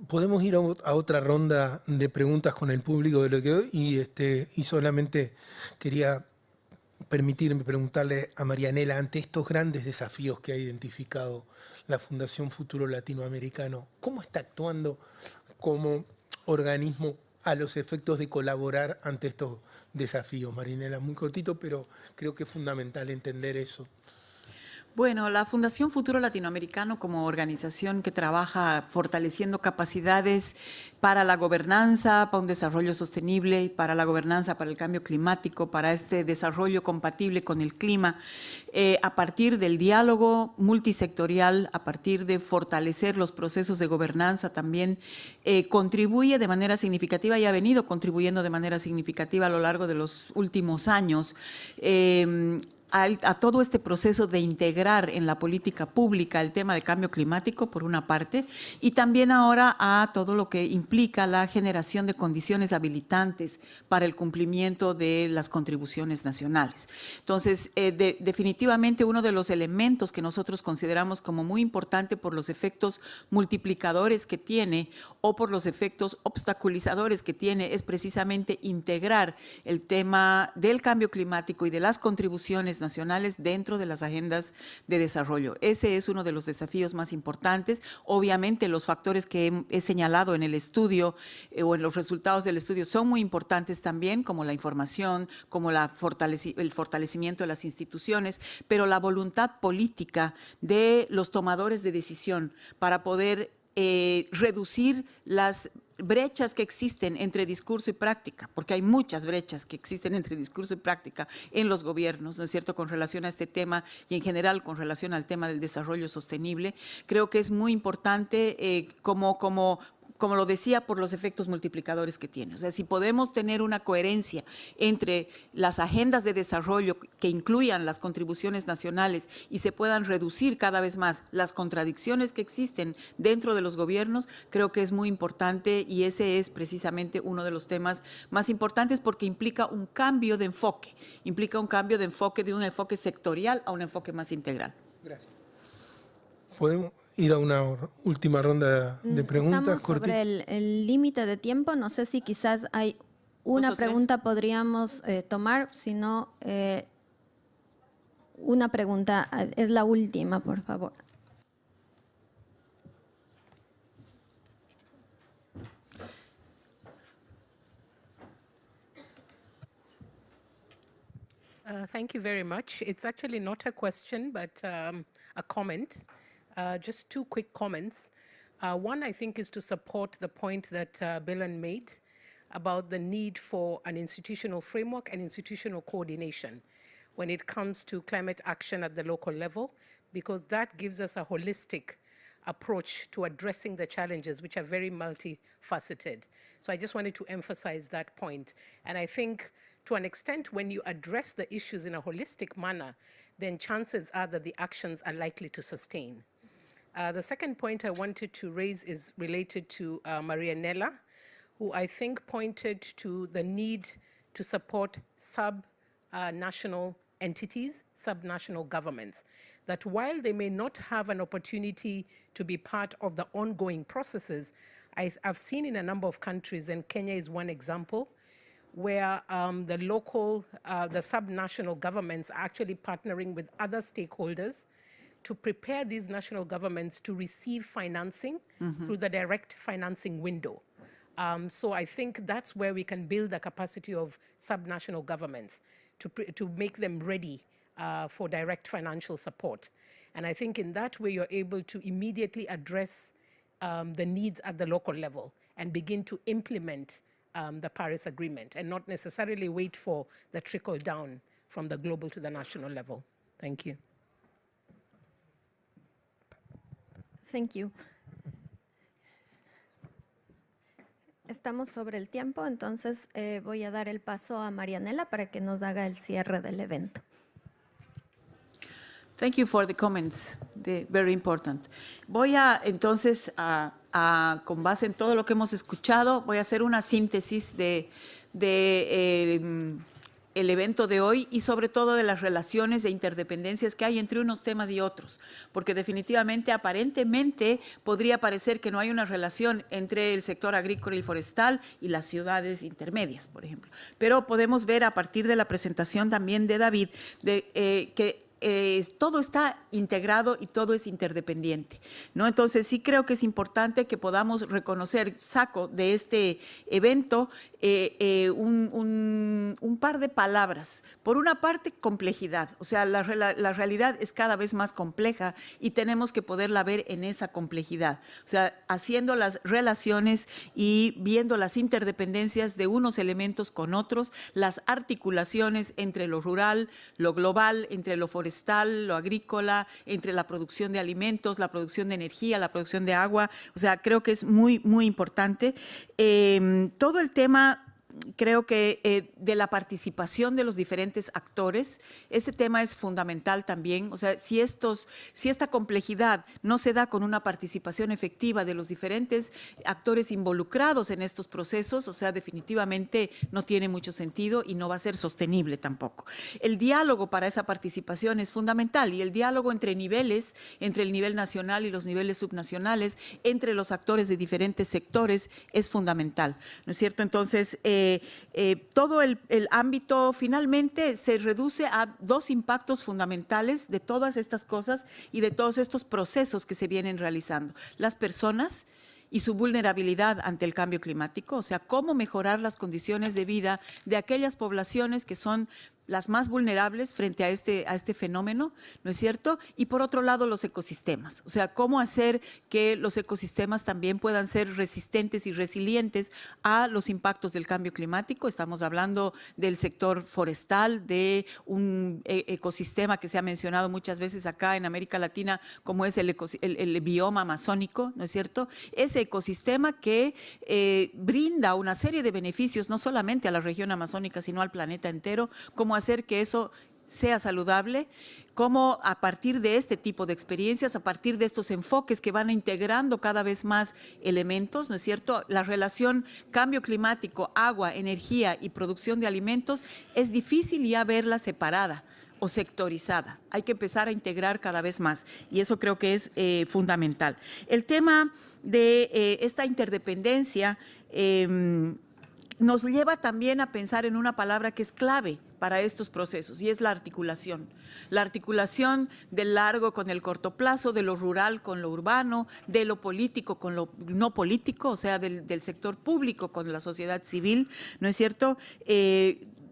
Podemos ir a otra ronda de preguntas con el público de lo que hoy y solamente quería permitirme preguntarle a Marianela, ante estos grandes desafíos que ha identificado la Fundación Futuro Latinoamericano, ¿cómo está actuando como organismo a los efectos de colaborar ante estos desafíos? Marianela, muy cortito, pero creo que es fundamental entender eso. Bueno, la Fundación Futuro Latinoamericano como organización que trabaja fortaleciendo capacidades para la gobernanza, para un desarrollo sostenible, para la gobernanza, para el cambio climático, para este desarrollo compatible con el clima, a partir del diálogo multisectorial, a partir de fortalecer los procesos de gobernanza también, contribuye de manera significativa y ha venido contribuyendo de manera significativa a lo largo de los últimos años a todo este proceso de integrar en la política pública el tema de cambio climático, por una parte, y también ahora a todo lo que implica la generación de condiciones habilitantes para el cumplimiento de las contribuciones nacionales. Entonces, definitivamente uno de los elementos que nosotros consideramos como muy importante por los efectos multiplicadores que tiene o por los efectos obstaculizadores que tiene es precisamente integrar el tema del cambio climático y de las contribuciones nacionales dentro de las agendas de desarrollo. Ese es uno de los desafíos más importantes. Obviamente los factores que he señalado en el estudio o en los resultados del estudio son muy importantes también, como la información, como el fortalecimiento de las instituciones, pero la voluntad política de los tomadores de decisión para poder reducir las brechas que existen entre discurso y práctica, porque hay muchas brechas que existen entre discurso y práctica en los gobiernos, ¿no es cierto?, con relación a este tema y en general con relación al tema del desarrollo sostenible. Creo que es muy importante como lo decía, por los efectos multiplicadores que tiene. O sea, si podemos tener una coherencia entre las agendas de desarrollo que incluyan las contribuciones nacionales y se puedan reducir cada vez más las contradicciones que existen dentro de los gobiernos, creo que es muy importante y ese es precisamente uno de los temas más importantes porque implica un cambio de enfoque, de un enfoque sectorial a un enfoque más integral. Gracias. ¿Podemos ir a una última ronda de preguntas? Estamos sobre el límite de tiempo. No sé si quizás hay una pregunta podríamos tomar, si no, una pregunta es la última, por favor. Thank you very much. It's actually not a question, but a comment. Just two quick comments. One, I think, is to support the point that Bilan made about the need for an institutional framework and institutional coordination when it comes to climate action at the local level, because that gives us a holistic approach to addressing the challenges, which are very multifaceted. So I just wanted to emphasize that point. And I think to an extent, when you address the issues in a holistic manner, then chances are that the actions are likely to sustain. The second point I wanted to raise is related to Marianela, who I think pointed to the need to support sub-national entities, sub-national governments, that while they may not have an opportunity to be part of the ongoing processes, I've seen in a number of countries, and Kenya is one example, where the sub-national governments are actually partnering with other stakeholders to prepare these national governments to receive financing through the direct financing window. So I think that's where we can build the capacity of sub-national governments to make them ready for direct financial support. And I think in that way, you're able to immediately address the needs at the local level and begin to implement the Paris Agreement and not necessarily wait for the trickle down from the global to the national level. Thank you. Thank you. Estamos sobre el tiempo, entonces voy a dar el paso a Marianela para que nos haga el cierre del evento. Thank you for the comments, very important. Voy a entonces, con base en todo lo que hemos escuchado, voy a hacer una síntesis de el evento de hoy y sobre todo de las relaciones e interdependencias que hay entre unos temas y otros, porque definitivamente, aparentemente, podría parecer que no hay una relación entre el sector agrícola y forestal y las ciudades intermedias, por ejemplo. Pero podemos ver a partir de la presentación también de David que todo está integrado y todo es interdependiente, ¿no? Entonces sí creo que es importante que podamos reconocer, saco de este evento un par de palabras. Por una parte, complejidad, o sea, la realidad es cada vez más compleja y tenemos que poderla ver en esa complejidad, o sea, haciendo las relaciones y viendo las interdependencias de unos elementos con otros, las articulaciones entre lo rural, lo global, entre lo forestal, lo agrícola, entre la producción de alimentos, la producción de energía, la producción de agua. O sea, creo que es muy, muy importante. Todo el tema, creo que de la participación de los diferentes actores, ese tema es fundamental también. O sea, si esta complejidad no se da con una participación efectiva de los diferentes actores involucrados en estos procesos, o sea, definitivamente no tiene mucho sentido y no va a ser sostenible tampoco. El diálogo para esa participación es fundamental y el diálogo entre niveles, entre el nivel nacional y los niveles subnacionales, entre los actores de diferentes sectores es fundamental, ¿no es cierto? Entonces, todo el ámbito finalmente se reduce a dos impactos fundamentales de todas estas cosas y de todos estos procesos que se vienen realizando. Las personas y su vulnerabilidad ante el cambio climático, o sea, cómo mejorar las condiciones de vida de aquellas poblaciones que son las más vulnerables frente a este fenómeno, ¿no es cierto? Y por otro lado, los ecosistemas, o sea, cómo hacer que los ecosistemas también puedan ser resistentes y resilientes a los impactos del cambio climático. Estamos hablando del sector forestal, de un ecosistema que se ha mencionado muchas veces acá en América Latina, como es el bioma amazónico, ¿no es cierto? Ese ecosistema que brinda una serie de beneficios, no solamente a la región amazónica, sino al planeta entero, como hacer que eso sea saludable, cómo a partir de este tipo de experiencias, a partir de estos enfoques que van integrando cada vez más elementos, ¿no es cierto? La relación cambio climático, agua, energía y producción de alimentos es difícil ya verla separada o sectorizada. Hay que empezar a integrar cada vez más y eso creo que es fundamental. El tema de esta interdependencia nos lleva también a pensar en una palabra que es clave para estos procesos y es la articulación. La articulación del largo con el corto plazo, de lo rural con lo urbano, de lo político con lo no político, o sea, del sector público con la sociedad civil, ¿no es cierto?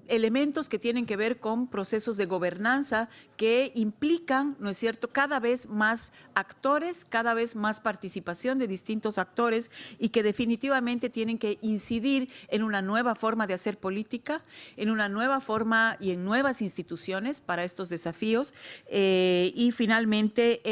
Elementos que tienen que ver con procesos de gobernanza que implican, ¿no es cierto?, cada vez más actores, cada vez más participación de distintos actores y que definitivamente tienen que incidir en una nueva forma de hacer política, en una nueva forma y en nuevas instituciones para estos desafíos y finalmente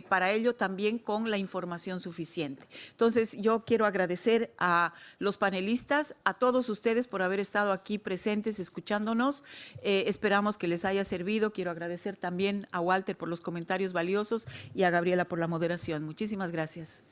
para ello también con la información suficiente. Entonces, yo quiero agradecer a los panelistas, a todos ustedes por haber estado aquí presentes escuchándonos. Esperamos que les haya servido. Quiero agradecer también a Walter por los comentarios valiosos y a Gabriela por la moderación. Muchísimas gracias.